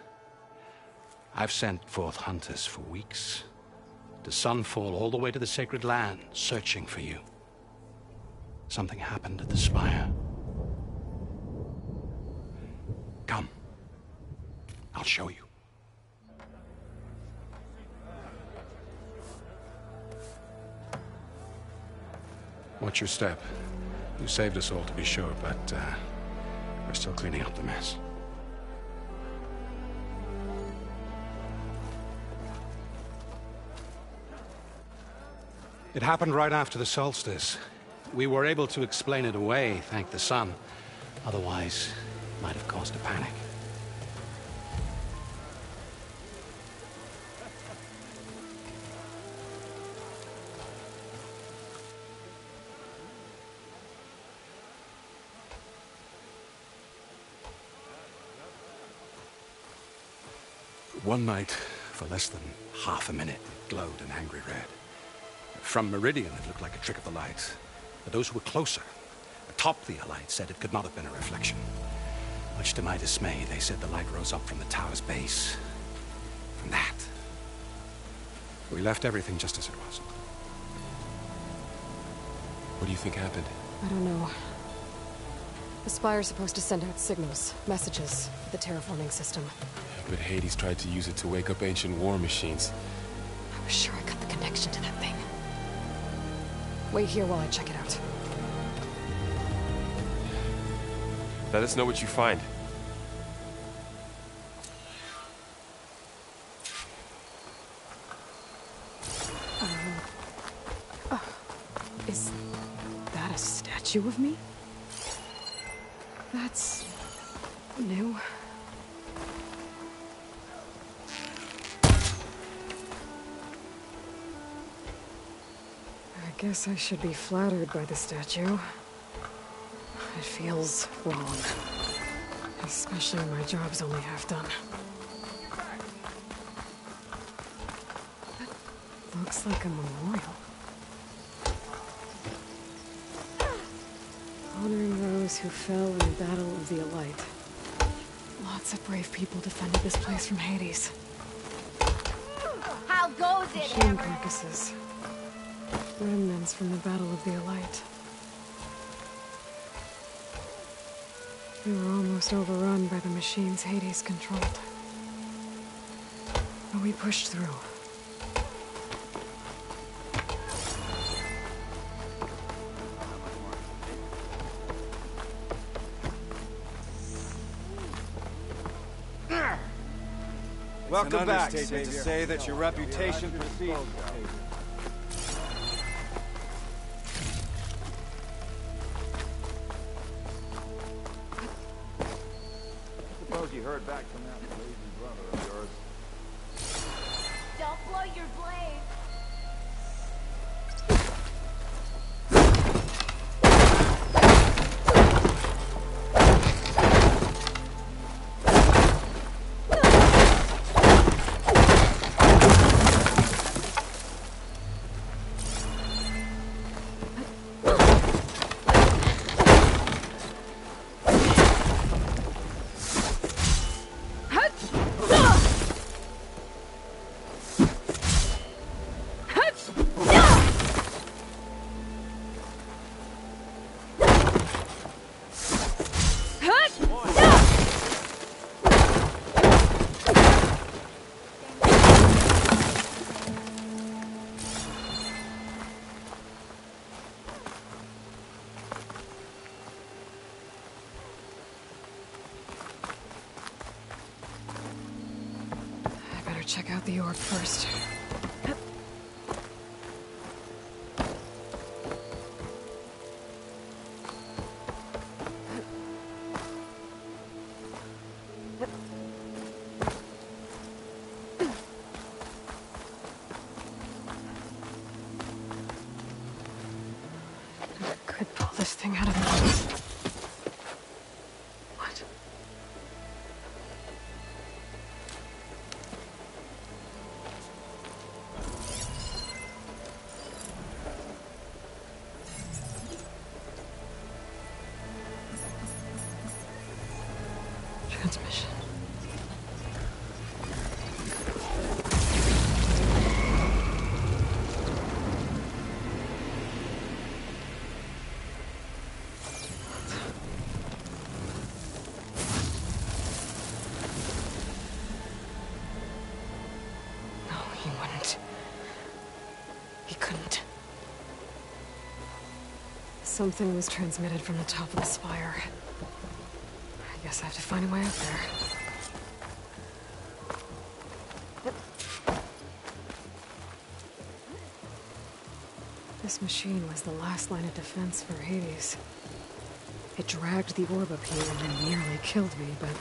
S10: I've sent forth hunters for weeks, to Sunfall all the way to the Sacred Land, searching for you. Something happened at the Spire. Come. I'll show you. Watch your step. You saved us all, to be sure, but we're still cleaning up the mess. It happened right after the solstice. We were able to explain it away, thank the sun. Otherwise, it might have caused a panic. One night, for less than half a minute, it glowed an angry red. From Meridian, it looked like a trick of the light. But those who were closer, atop the light, said it could not have been a reflection. Much to my dismay, they said the light rose up from the tower's base. From that. We left everything just as it was.
S1: What do you think happened?
S2: I don't know. The Spire's supposed to send out signals, messages, for the terraforming system.
S1: But Hades tried to use it to wake up ancient war machines.
S2: I was sure I got the connection to that thing. Wait here while I check it out.
S1: Let us know what you find.
S2: Is that a statue of me? That's new. I guess I should be flattered by the statue. It feels wrong. Especially when my job's only half done. That looks like a memorial. Honoring those who fell in the Battle of the Elite. Lots of brave people defended this place from Hades.
S11: How goes it,
S2: Machine
S11: Emma?
S2: carcasses. Remnants from the Battle of the Elite. We were almost overrun by the machines Hades controlled. But we pushed through.
S12: Welcome back. Safe to say that your reputation precedes.
S13: Suppose you heard back from that lazy brother of yours.
S11: Don't blow your blade.
S2: Check out the orb first. I could pull this thing out of the box. What? He couldn't. Something was transmitted from the top of the spire. I guess I have to find a way up there. This machine was the last line of defense for Hades. It dragged the orb up here and then nearly killed me, but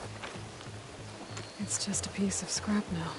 S2: it's just a piece of scrap now.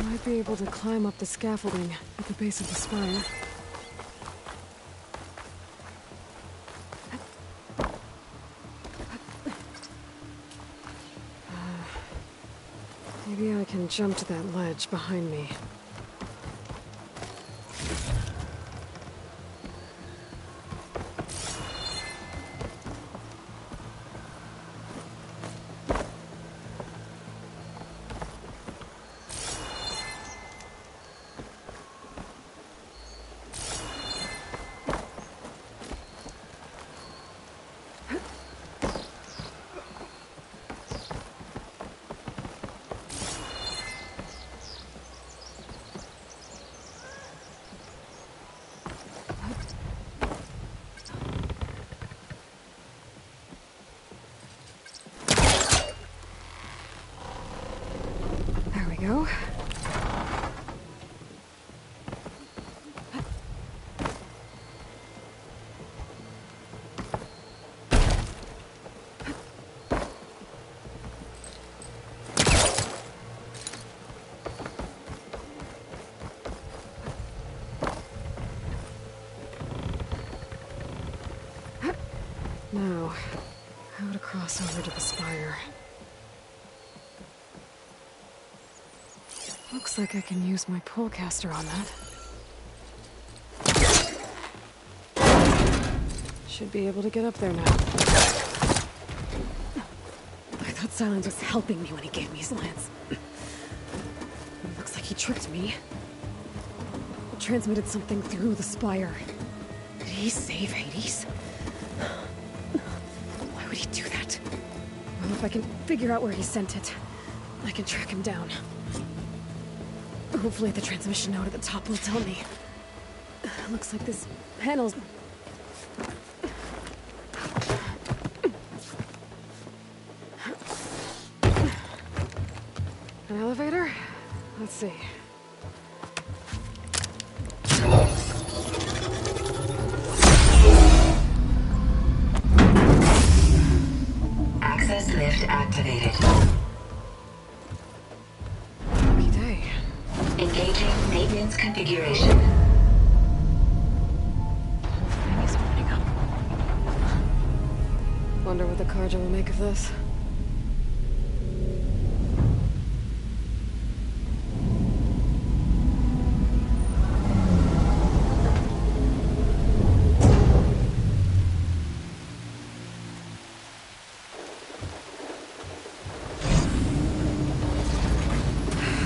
S2: Might be able to climb up the scaffolding at the base of the spire. Maybe I can jump to that ledge behind me. Go. Now, how to cross over to the spire. Looks like I can use my pullcaster on that. Should be able to get up there now. I thought Silence was helping me when he gave me his lance. Looks like he tricked me. It transmitted something through the spire. Did he save Hades? Why would he do that? Well, if I can figure out where he sent it, I can track him down. Hopefully the transmission note at the top will tell me. Looks like this panel's... An elevator? Let's see.
S14: Access lift activated. Engaging maintenance configuration.
S2: He's opening up. Wonder what the Carja will make of this.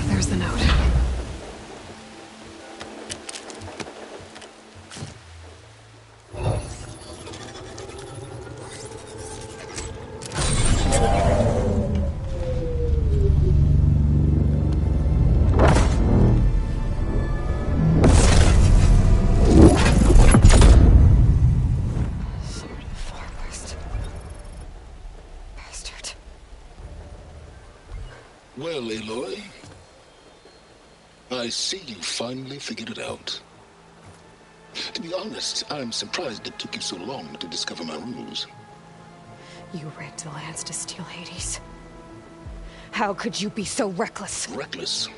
S2: There's the note.
S15: I see you finally figured it out. To be honest, I'm surprised it took you so long to discover my ruse.
S2: You rigged the lands to steal Hades. How could you be so reckless?
S15: Reckless?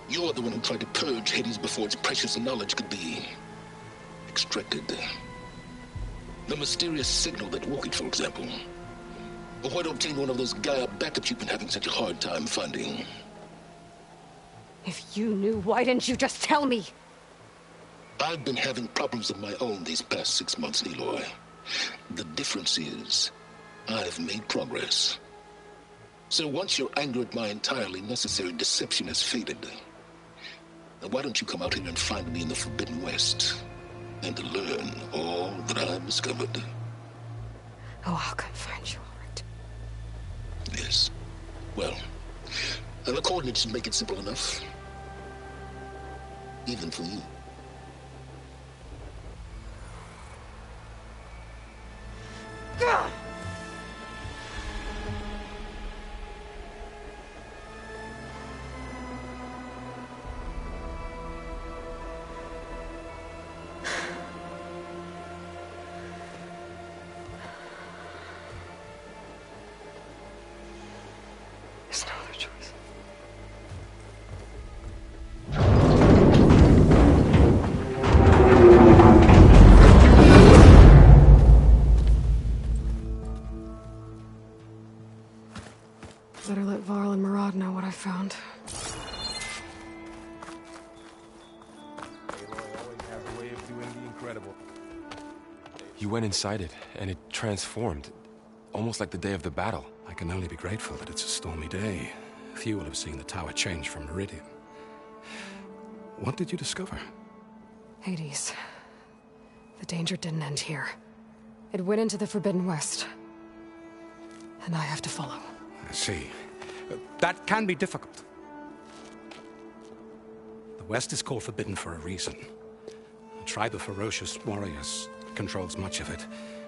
S15: You're the one who tried to purge Hades before its precious knowledge could be extracted. The mysterious signal that woke it, for example. Or why to obtain one of those Gaia backups you've been having such a hard time finding.
S2: If you knew, why didn't you just tell me?
S15: I've been having problems of my own these past 6 months, Aloy. The difference is, I've made progress. So once your anger at my entirely necessary deception has faded, then why don't you come out here and find me in the Forbidden West, and learn all that I've discovered?
S2: Oh, I'll come find you, all right.
S15: Yes. Well, and the coordinates should make it simple enough. Even for you.
S2: Ugh! There's no other choice. Better let Varl and Murad know what I found.
S1: Aloy always has a way of doing the incredible. You went inside it, and it transformed. Almost like the day of the battle.
S10: I can only be grateful that it's a stormy day. Few will have seen the tower change from Meridian. What did you discover?
S2: Hades. The danger didn't end here. It went into the Forbidden West. And I have to follow.
S10: I see. That can be difficult. The West is called Forbidden for a reason. A tribe of ferocious warriors controls much of it,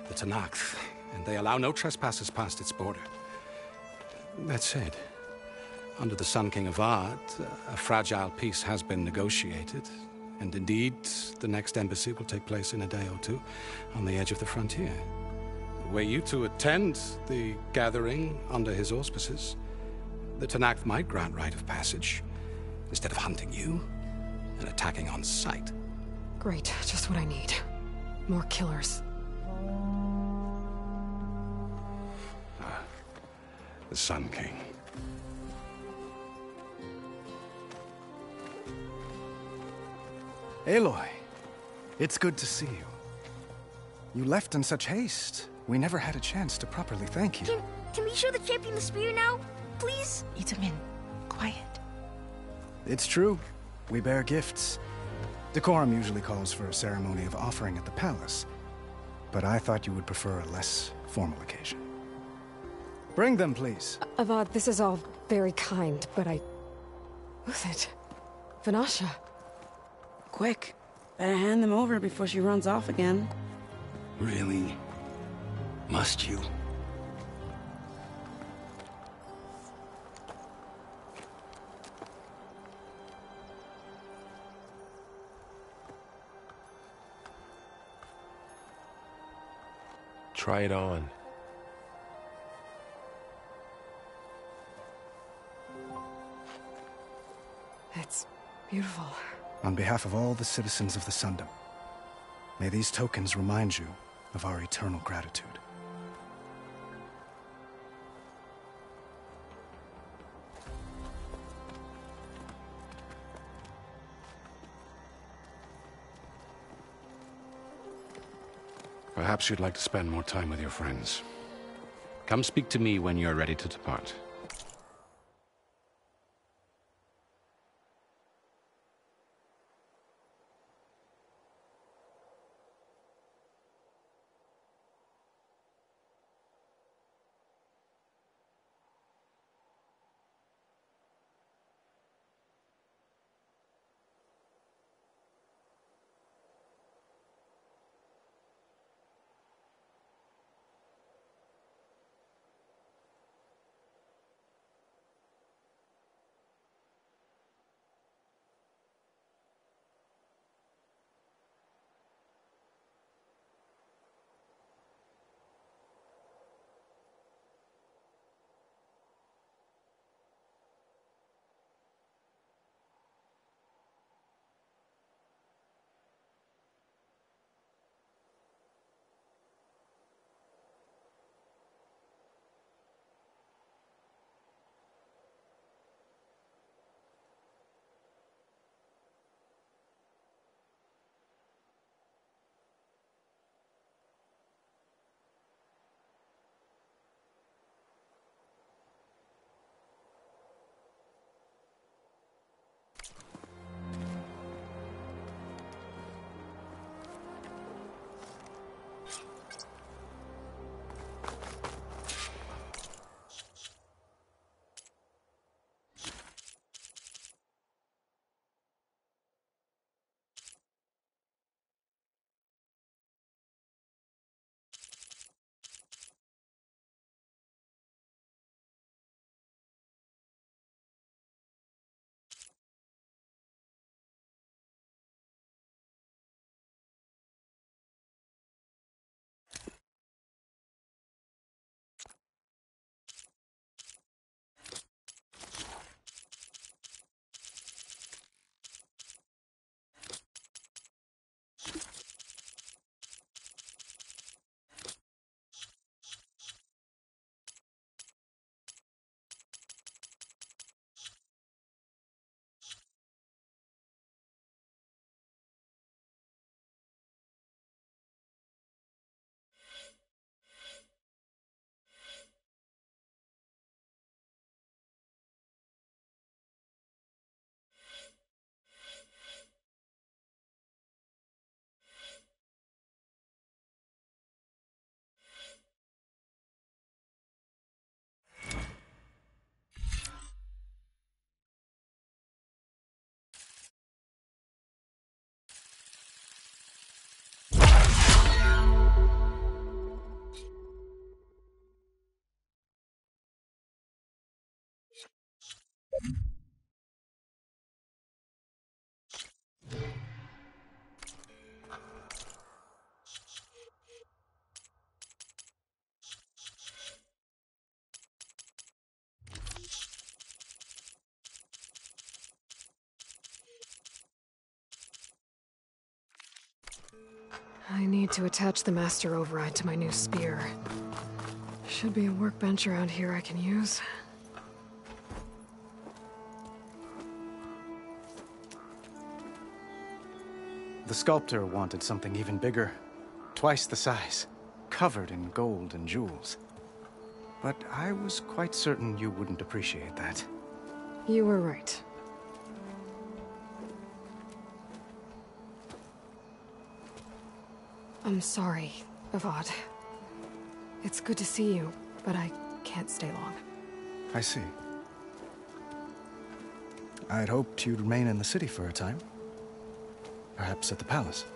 S10: the Tenakth, and they allow no trespassers past its border. That said, under the Sun King Avad, a fragile peace has been negotiated, and indeed, the next embassy will take place in a day or two on the edge of the frontier. Were you to attend the gathering under his auspices, the Tenakth might grant right of passage, instead of hunting you and attacking on sight.
S2: Great, just what I need. More killers.
S10: The Sun King.
S16: Aloy, it's good to see you. You left in such haste. We never had a chance to properly thank you.
S11: Can we show the champion the spear now? Please?
S5: Itamin, quiet.
S16: It's true. We bear gifts. Decorum usually calls for a ceremony of offering at the palace. But I thought you would prefer a less formal occasion. Bring them, please.
S2: Avad, this is all very kind, but Who's it? Vanasha.
S5: Quick. Better hand them over before she runs off again.
S10: Really? Must you?
S1: Try it on.
S2: It's beautiful.
S16: On behalf of all the citizens of the Sundom, may these tokens remind you of our eternal gratitude.
S10: Perhaps you'd like to spend more time with your friends. Come speak to me when you're ready to depart.
S2: need to attach the master override to my new spear. Should be a workbench around here I can use.
S16: The sculptor wanted something even bigger. Twice the size. Covered in gold and jewels. But I was quite certain you wouldn't appreciate that.
S2: You were right. I'm sorry, Avad. It's good to see you, but I can't stay long.
S16: I see. I'd hoped you'd remain in the city for a time. Perhaps at the palace.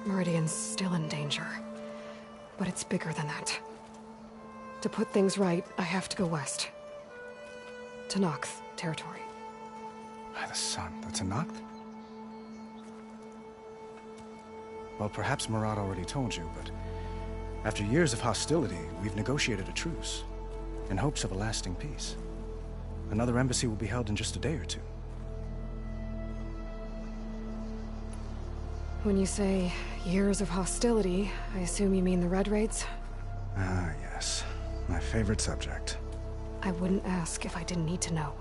S2: Meridian's still in danger. But it's bigger than that. To put things right, I have to go west. To Nox territory.
S16: By the sun, that's a Nox? Well, perhaps Murad already told you, but after years of hostility, we've negotiated a truce, in hopes of a lasting peace. Another embassy will be held in just a day or two.
S2: When you say years of hostility, I assume you mean the Red Raids?
S16: Ah, yes. My favorite subject.
S2: I wouldn't ask if I didn't need to know.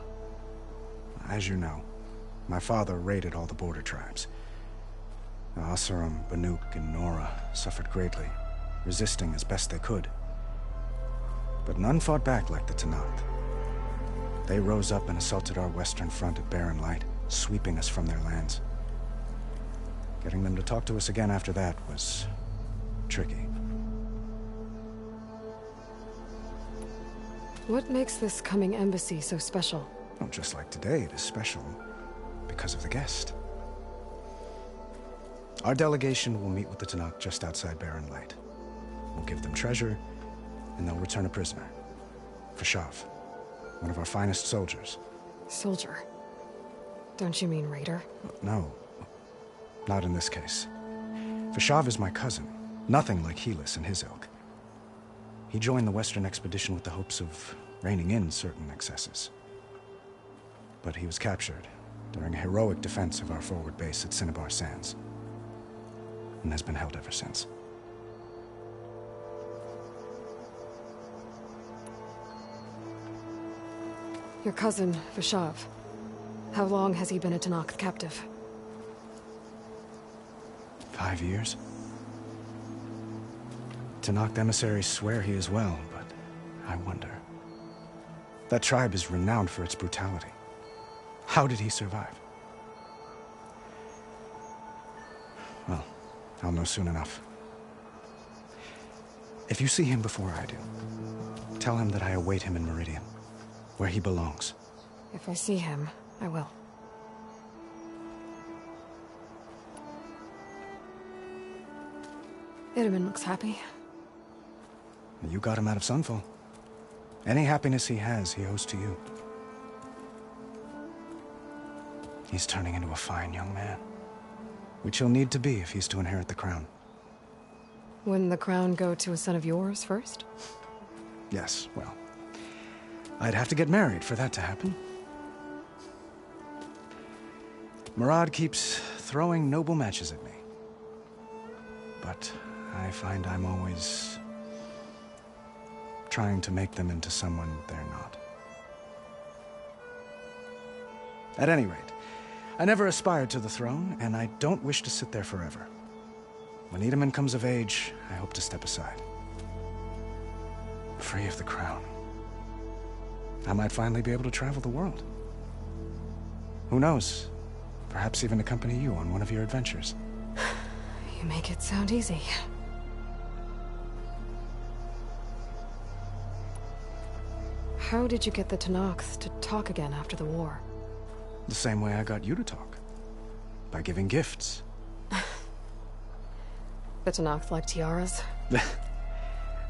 S16: As you know, my father raided all the border tribes. The Asuram, Banuk, and Nora suffered greatly, resisting as best they could. But none fought back like the Tenakth. They rose up and assaulted our western front at Barren Light, sweeping us from their lands. Getting them to talk to us again after that was tricky.
S2: What makes this coming embassy so special?
S16: Well, just like today, it is special because of the guest. Our delegation will meet with the Tenakth just outside Barren Light. We'll give them treasure, and they'll return a prisoner. Fashav, one of our finest soldiers.
S2: Soldier? Don't you mean raider?
S16: No. Not in this case. Fashav is my cousin, nothing like Helis and his ilk. He joined the Western expedition with the hopes of reining in certain excesses. But he was captured during a heroic defense of our forward base at Cinnabar Sands, and has been held ever since.
S2: Your cousin, Fashav. How long has he been a Tenakth captive?
S16: 5 years. Tenakth emissaries swear he is well, but I wonder. That tribe is renowned for its brutality. How did he survive? Well, I'll know soon enough. If you see him before I do, tell him that I await him in Meridian, where he belongs.
S2: If I see him, I will. Itaman looks happy.
S16: You got him out of Sunfall. Any happiness he has, he owes to you. He's turning into a fine young man, which he'll need to be if he's to inherit the crown.
S2: Wouldn't the crown go to a son of yours first?
S16: Yes, well, I'd have to get married for that to happen. Murad keeps throwing noble matches at me. But I find I'm always trying to make them into someone they're not. At any rate, I never aspired to the throne, and I don't wish to sit there forever. When Itaman comes of age, I hope to step aside. Free of the crown. I might finally be able to travel the world. Who knows? Perhaps even accompany you on one of your adventures.
S2: You make it sound easy. How did you get the Tenakth to talk again after the war?
S16: The same way I got you to talk. By giving gifts.
S2: The Tenakth like tiaras?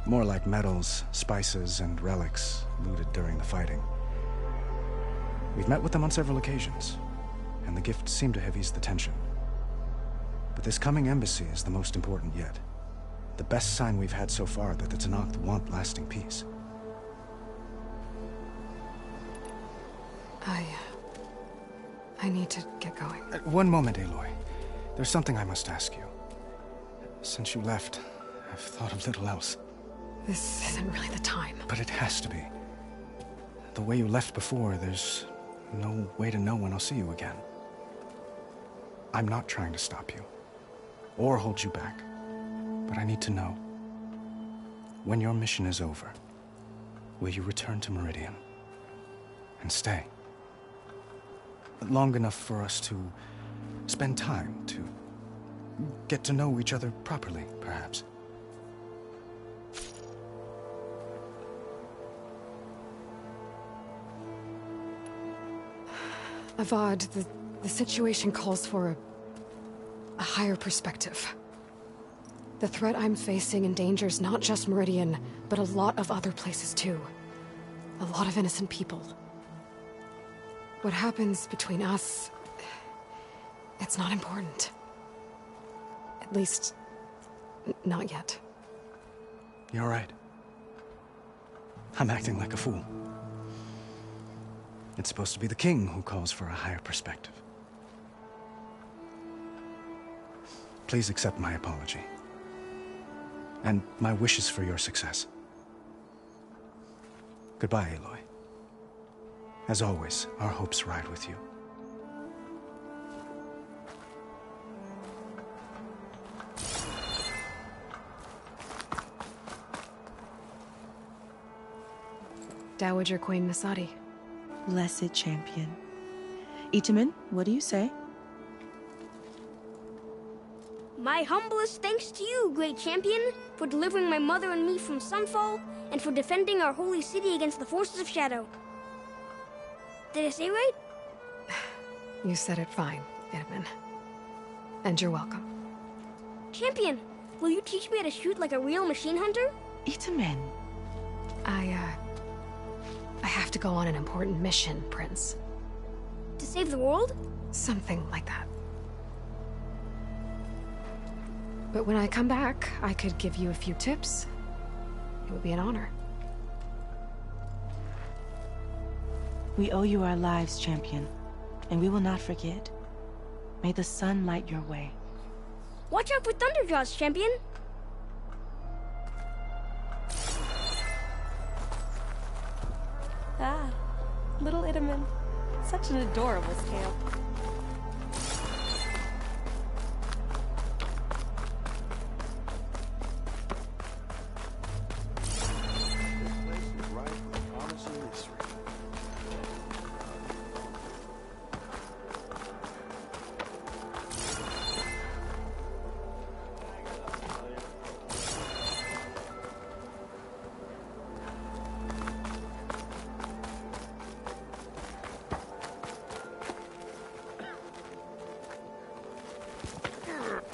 S16: More like medals, spices, and relics looted during the fighting. We've met with them on several occasions, and the gifts seem to have eased the tension. But this coming embassy is the most important yet. The best sign we've had so far that the Tenakth want lasting peace.
S2: I need to get going.
S16: One moment, Aloy. There's something I must ask you. Since you left, I've thought of little else.
S2: This isn't really the time.
S16: But it has to be. The way you left before, there's no way to know when I'll see you again. I'm not trying to stop you, or hold you back, but I need to know. When your mission is over, will you return to Meridian and stay? Long enough for us to spend time, to get to know each other properly, perhaps.
S2: Avad, the situation calls for a higher perspective. The threat I'm facing endangers not just Meridian, but a lot of other places too. A lot of innocent people. What happens between us, it's not important. At least, not yet.
S16: You're right. I'm acting like a fool. It's supposed to be the king who calls for a higher perspective. Please accept my apology. And my wishes for your success. Goodbye, Aloy. As always, our hopes ride with you.
S2: Dowager Queen Nasadi.
S5: Blessed champion. Itamen, what do you say?
S11: My humblest thanks to you, great champion, for delivering my mother and me from Sunfall, and for defending our holy city against the forces of Shadow. Did I say right?
S2: You said it fine, Edmund. And you're welcome.
S11: Champion, will you teach me how to shoot like a real machine hunter?
S5: Itamen.
S2: I have to go on an important mission, Prince.
S11: To save the world?
S2: Something like that. But when I come back, I could give you a few tips. It would be an honor.
S5: We owe you our lives, champion, and we will not forget. May the sun light your way.
S11: Watch out for Thunderjaws, champion!
S17: Ah, little Itamen. Such an adorable scamp.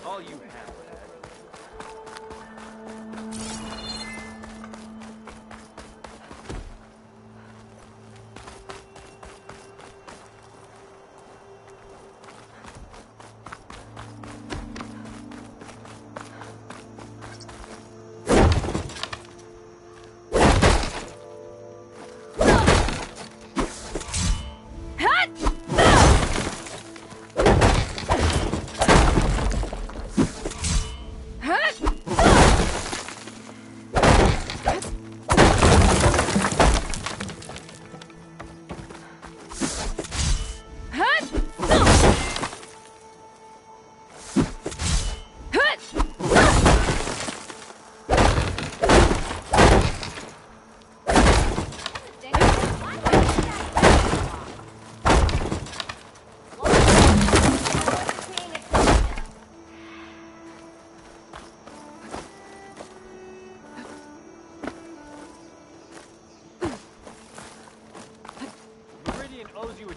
S13: All you have, lad.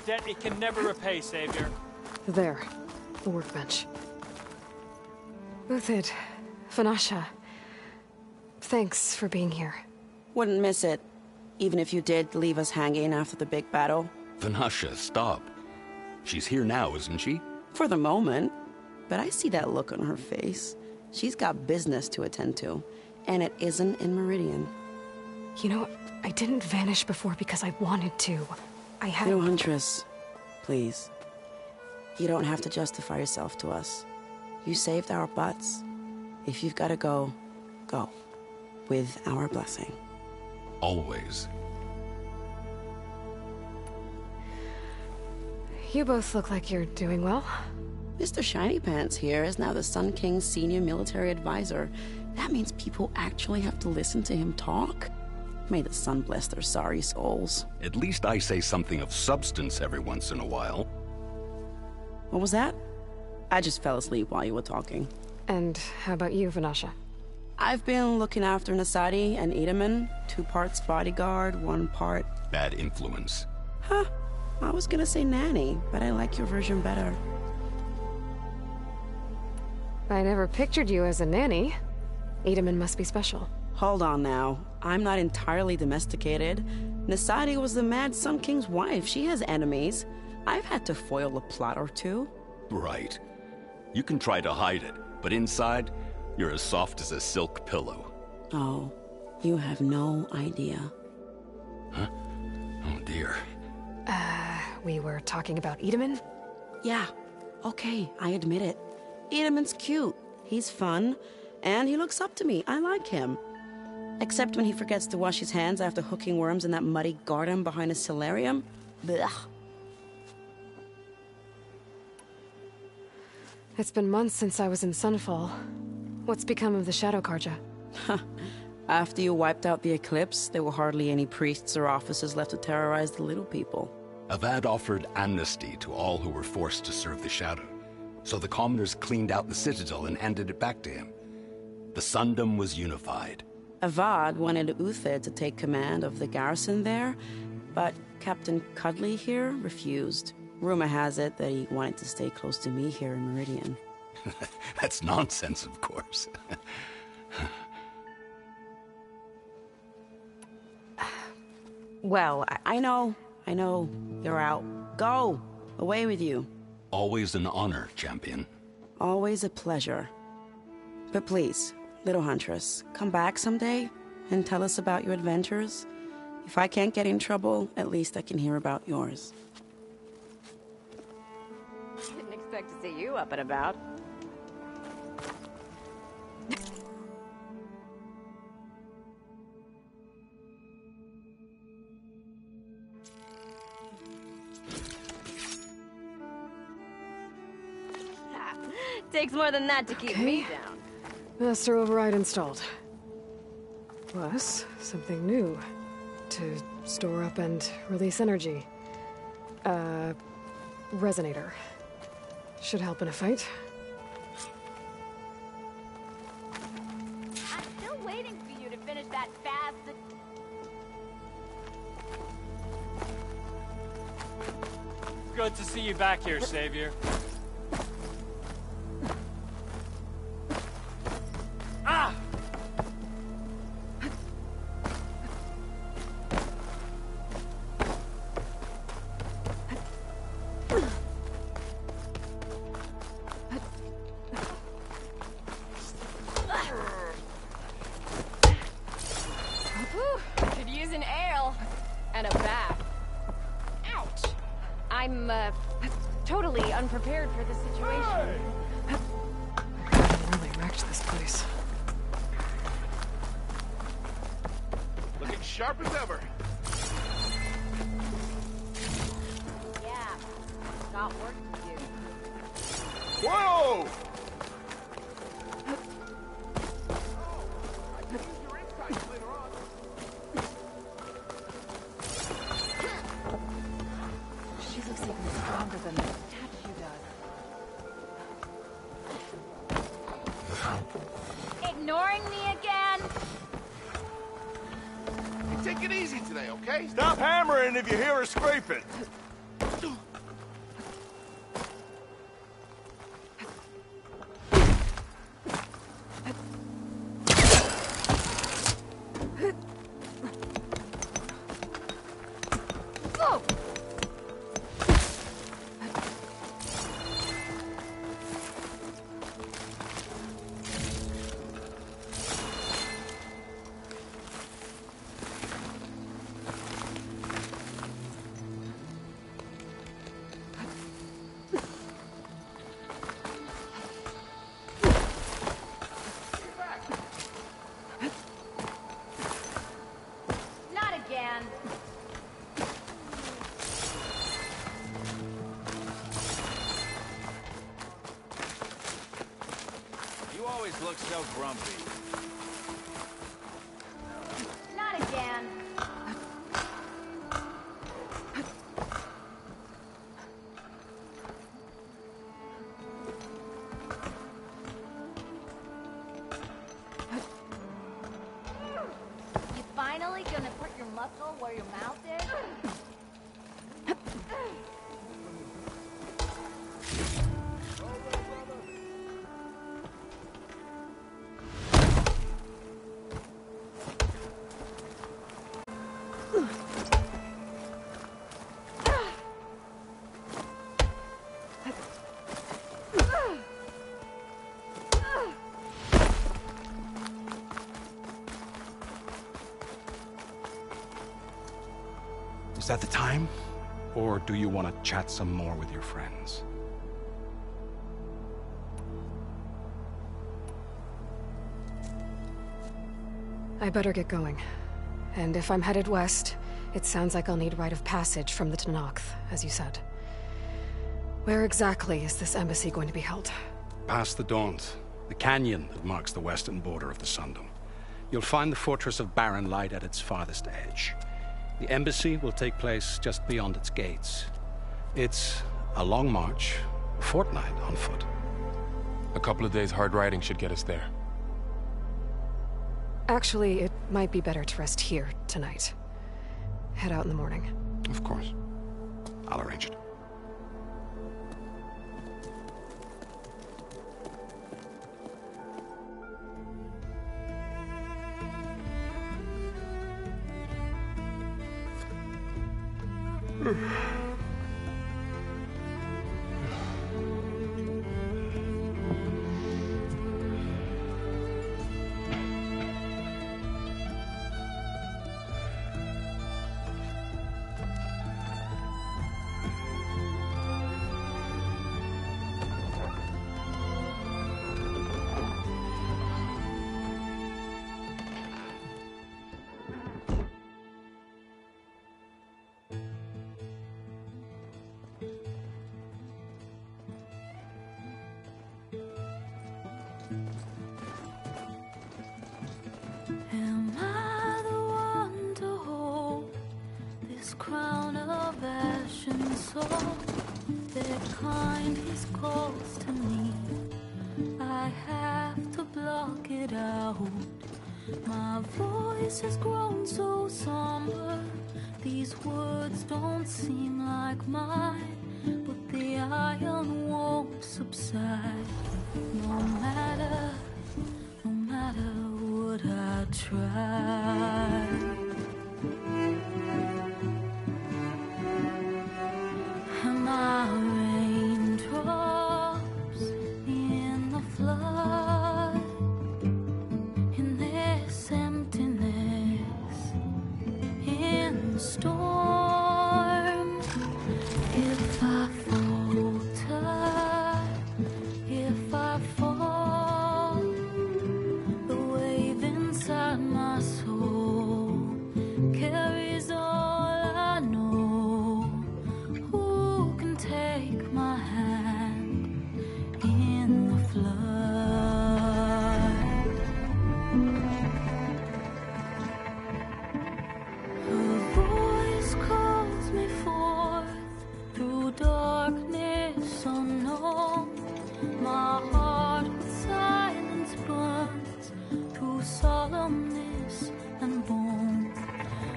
S18: Debt it can never repay, Savior.
S2: There. The workbench. Uthid, Vanasha. Thanks for being here.
S19: Wouldn't miss it. Even if you did leave us hanging after the big battle.
S10: Vanasha, stop. She's here now, isn't she?
S19: For the moment. But I see that look on her face. She's got business to attend to. And it isn't in Meridian.
S2: You know, I didn't vanish before because I wanted to. I had...
S19: No, Huntress. Please. You don't have to justify yourself to us. You saved our butts. If you've got to go, go. With our blessing.
S10: Always.
S2: You both look like you're doing well.
S19: Mr. Shiny Pants here is now the Sun King's senior military advisor. That means people actually have to listen to him talk? May the sun bless their sorry souls.
S10: At least I say something of substance every once in a while.
S19: What was that? I just fell asleep while you were talking.
S2: And how about you, Vanasha?
S19: I've been looking after Nasadi and Edaman. 2 parts bodyguard, 1 part...
S10: Bad influence.
S19: Huh. I was gonna say nanny, but I like your version better.
S2: I never pictured you as a nanny. Edaman must be special.
S19: Hold on now. I'm not entirely domesticated. Nasadi was the Mad Sun King's wife. She has enemies. I've had to foil a plot or 2.
S10: Right. You can try to hide it, but inside, you're as soft as a silk pillow.
S19: Oh, you have no idea.
S10: Huh? Oh dear.
S2: We were talking about Edaman?
S19: Yeah. Okay, I admit it. Edaman's cute. He's fun. And he looks up to me. I like him. Except when he forgets to wash his hands after hooking worms in that muddy garden behind his solarium. Blech.
S2: It's been months since I was in Sunfall. What's become of the Shadow Karja?
S19: After you wiped out the eclipse, there were hardly any priests or officers left to terrorize the little people.
S10: Avad offered amnesty to all who were forced to serve the Shadow. So the commoners cleaned out the citadel and handed it back to him. The Sundom was unified.
S19: Avad wanted Uther to take command of the garrison there, but Captain Cudley here refused. Rumor has it that he wanted to stay close to me here in Meridian.
S10: That's nonsense, of course.
S19: Well, I know. You're out. Go! Away with you.
S10: Always an honor, champion.
S19: Always a pleasure. But please, little huntress, come back someday and tell us about your adventures. If I can't get in trouble, at least I can hear about yours.
S20: Didn't expect to see you up and about. Takes more than that to keep me down.
S2: Master override installed. Plus, something new. To store up and release energy. Resonator. Should help in a fight.
S20: I'm still waiting for you to finish that fast.
S18: Good to see you back here, Savior. Ah!
S20: Could use an ale and a bath. Ouch! I'm totally unprepared for the situation.
S2: Really wrecked this place.
S13: Looking sharp as ever.
S20: Yeah, got work to do.
S13: Whoa!
S20: She looks even stronger than the statue does. Ignoring me again?
S13: Hey, take it easy today, okay? Stop hammering if you hear her scraping. look so grumpy?
S20: Not again. You finally gonna put your muscle where your mouth is?
S10: Is that the time? Or do you want to chat some more with your friends?
S2: I better get going. And if I'm headed west, it sounds like I'll need rite of passage from the Tenakth, as you said. Where exactly is this embassy going to be held?
S10: Past the Daunt, the canyon that marks the western border of the Sundom. You'll find the fortress of Barren Light at its farthest edge. The embassy will take place just beyond its gates. It's a long march, a fortnight on foot.
S1: A couple of days hard riding should get us there.
S2: Actually, it might be better to rest here tonight. Head out in the morning.
S10: Of course. I'll arrange it.
S21: Am I the one to hold this crown of ash and soul? Their kind is close to me. I have to block it out. My voice has grown so somber. These words don't seem like mine, but the iron won't subside. No matter what I try. Am I raindrops in the flood? In this emptiness, in the storm. If I falter, if I fall, the wave inside my soul carries all I know. Who can take my hand in the flood? Her voice calls me forth through darkness unknown. My heart with silence burns through solemnness and bone.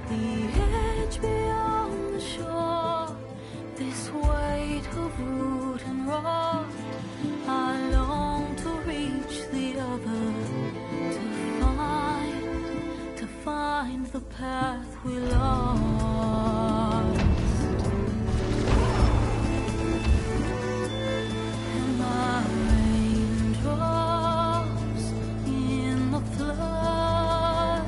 S21: The edge beyond the shore, this weight of root and rot. I long to reach the other, to find the path we lost. Am I raindrops in the flood?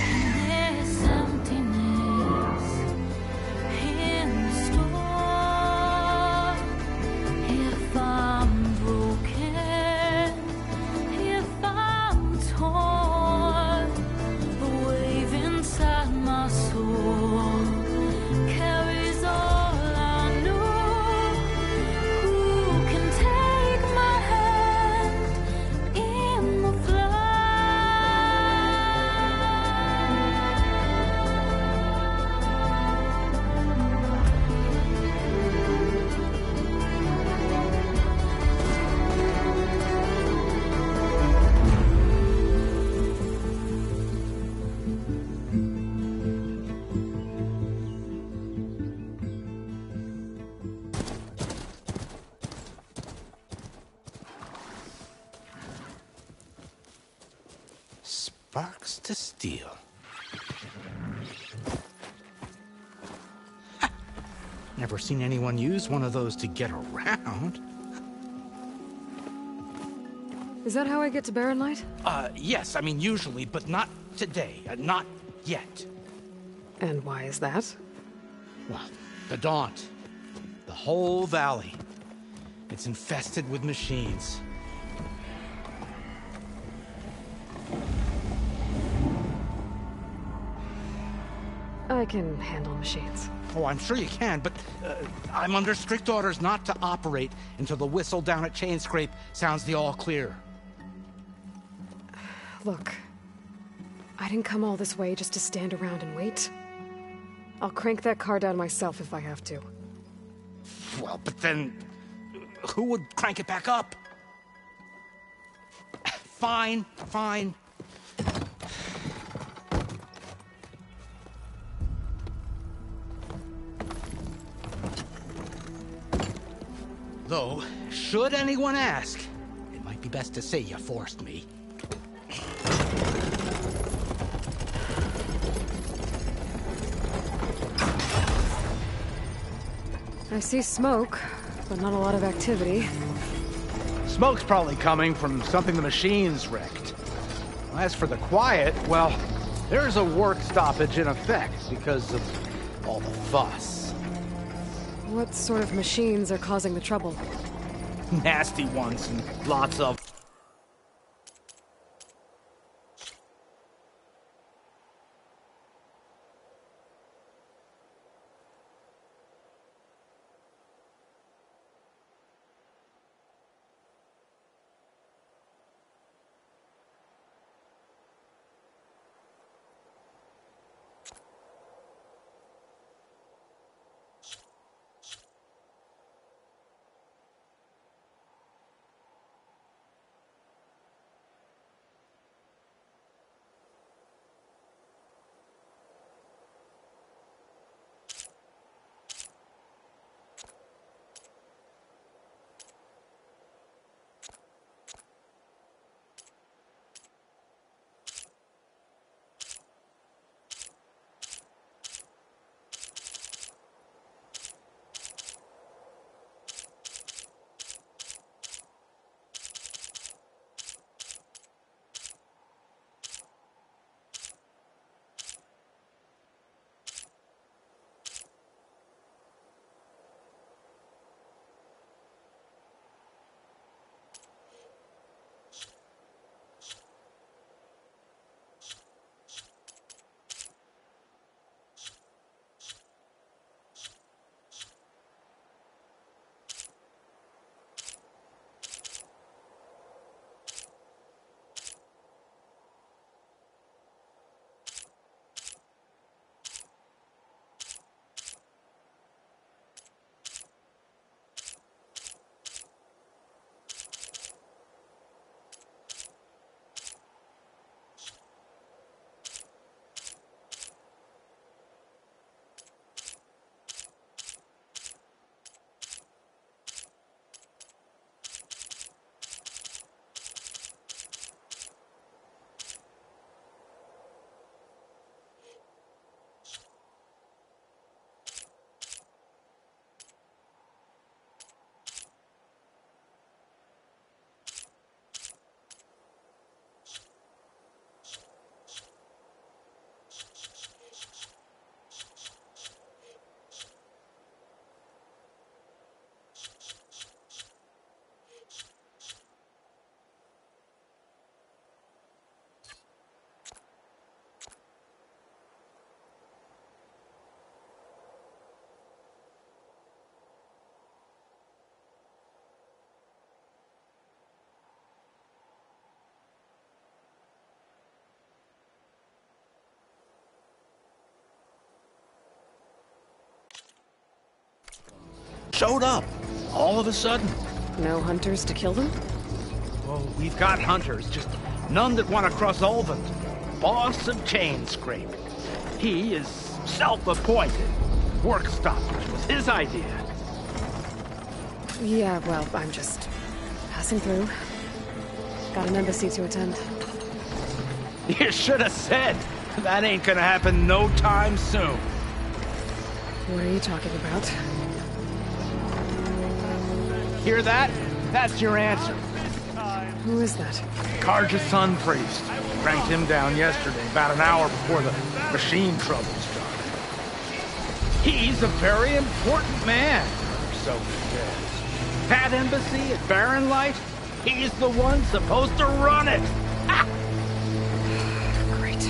S21: In this emptiness, in the storm. If I'm broken, if I'm torn, the wave inside my soul
S10: Sparks to steel. Never seen anyone use one of those to get around.
S2: Is that how I get to Barren Light?
S10: Yes, I mean usually, but not today. Not yet.
S2: And why is that?
S10: Well, the Daunt. The whole valley. It's infested with machines.
S2: I can handle machines.
S10: Oh, I'm sure you can, but I'm under strict orders not to operate until the whistle down at Chainscrape sounds the all clear.
S2: Look, I didn't come all this way just to stand around and wait. I'll crank that car down myself if I have to.
S10: Well, but then who would crank it back up? Fine, fine. Though, should anyone ask, it might be best to say you forced me.
S2: I see smoke, but not a lot of activity.
S12: Smoke's probably coming from something the machines wrecked. As for the quiet, well, there's a work stoppage in effect because of all the fuss.
S2: What sort of machines are causing the trouble?
S12: Nasty ones and lots of... showed up, all of a sudden.
S2: No hunters to kill them?
S12: Well, we've got hunters, just none that want to cross Ulvund. Boss of Chainscrape. He is self-appointed. Work stoppage was his idea.
S2: Yeah, well, I'm just passing through. Got an embassy to attend.
S12: You should have said. That ain't gonna happen no time soon.
S2: What are you talking about?
S12: Hear that? That's your answer.
S2: Who is that?
S12: Karja's son priest. Cranked him down yesterday, about an hour before the machine trouble started. He's a very important man, or so he says. That embassy at Barren Light, he's the one supposed to run it. Ha!
S2: Great.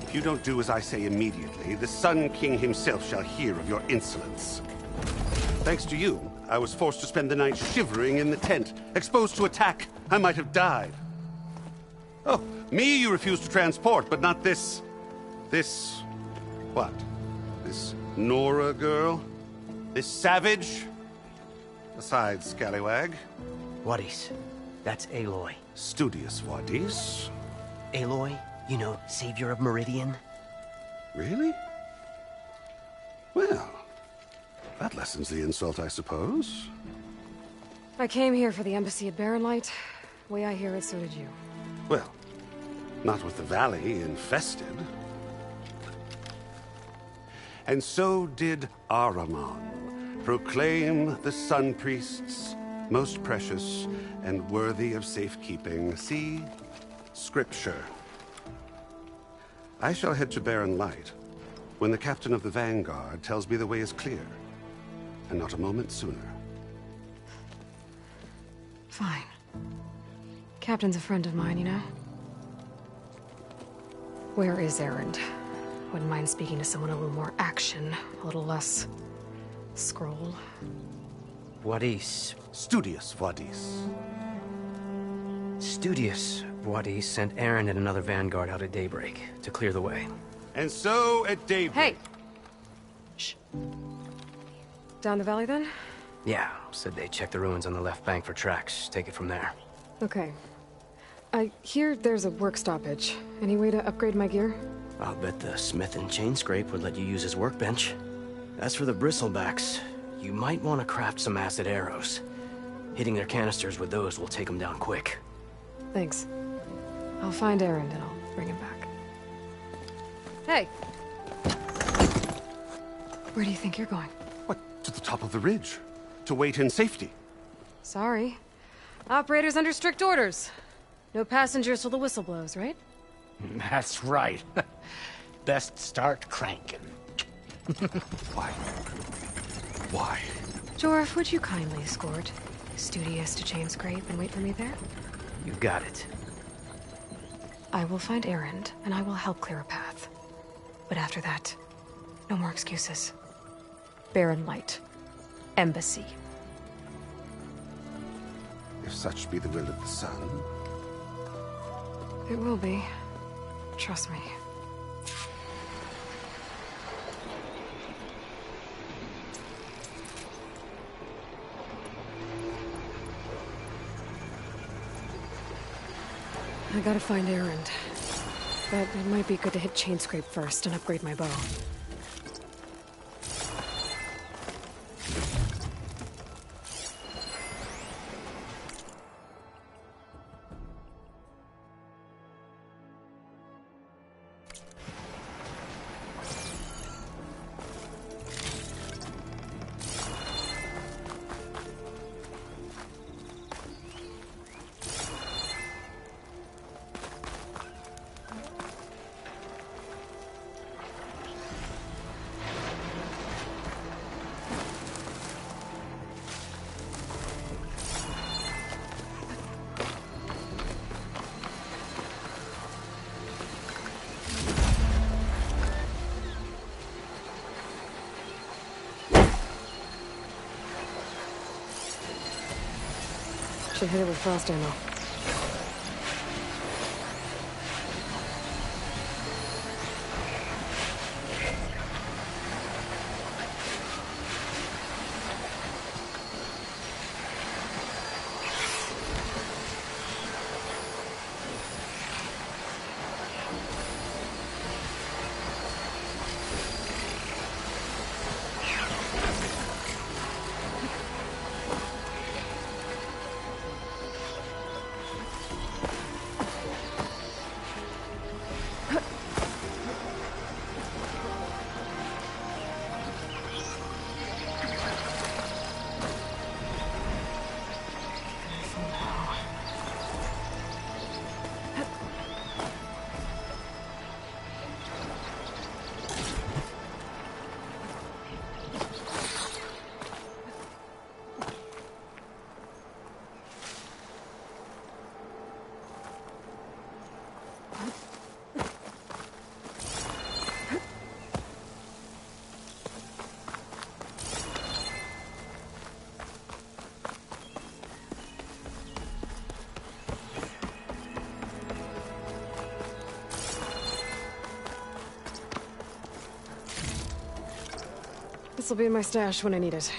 S3: If you don't do as I say immediately, the Sun King himself shall hear of your insolence. Thanks to you, I was forced to spend the night shivering in the tent. Exposed to attack, I might have died. Oh, me you refuse to transport, but not this... what? This Nora girl? This savage? Besides, scallywag.
S22: Wadis. That's Aloy.
S3: Studious Wadis.
S22: Aloy, you know, savior of Meridian.
S3: Really? Well, that lessens the insult, I suppose.
S2: I came here for the embassy at Barren Light. Way I hear it, so did you.
S3: Well, not with the valley infested. And so did Ahriman, proclaim the Sun Priests most precious and worthy of safekeeping. See? Scripture. I shall head to Barren Light when the captain of the Vanguard tells me the way is clear, and not a moment sooner.
S2: Fine. Captain's a friend of mine, you know? Where is Erend? Wouldn't mind speaking to someone a little more action, a little less... scroll.
S22: Wadis.
S3: Studious Wadis.
S22: Studious Wadis sent Aaron and another Vanguard out at daybreak to clear the way.
S3: And so at daybreak...
S2: Hey! Shh. Down the valley, then?
S22: Yeah, said they checked the ruins on the left bank for tracks. Take it from there.
S2: Okay. I hear there's a work stoppage. Any way to upgrade my gear?
S22: I'll bet the smith and chain scrape would let you use his workbench. As for the bristlebacks, you might want to craft some acid arrows. Hitting their canisters with those will take them down quick.
S2: Thanks. I'll find Erend and I'll bring him back. Hey! Where do you think you're going?
S3: What, to the top of the ridge? To wait in safety?
S2: Sorry. Operator's under strict orders. No passengers till the whistle blows, right?
S12: That's right. Best start cranking.
S3: Why? Why?
S2: Jorf, would you kindly escort Studious to Chain Scrape and wait for me there?
S22: You got it.
S2: I will find Erend, and I will help clear a path. But after that, no more excuses. Barren Light. Embassy.
S3: If such be the will of the sun.
S2: It will be. Trust me. I gotta find Erend. But it might be good to hit Chain Scrape first and upgrade my bow. Should hit it with frost ammo. This will be in my stash when I need it.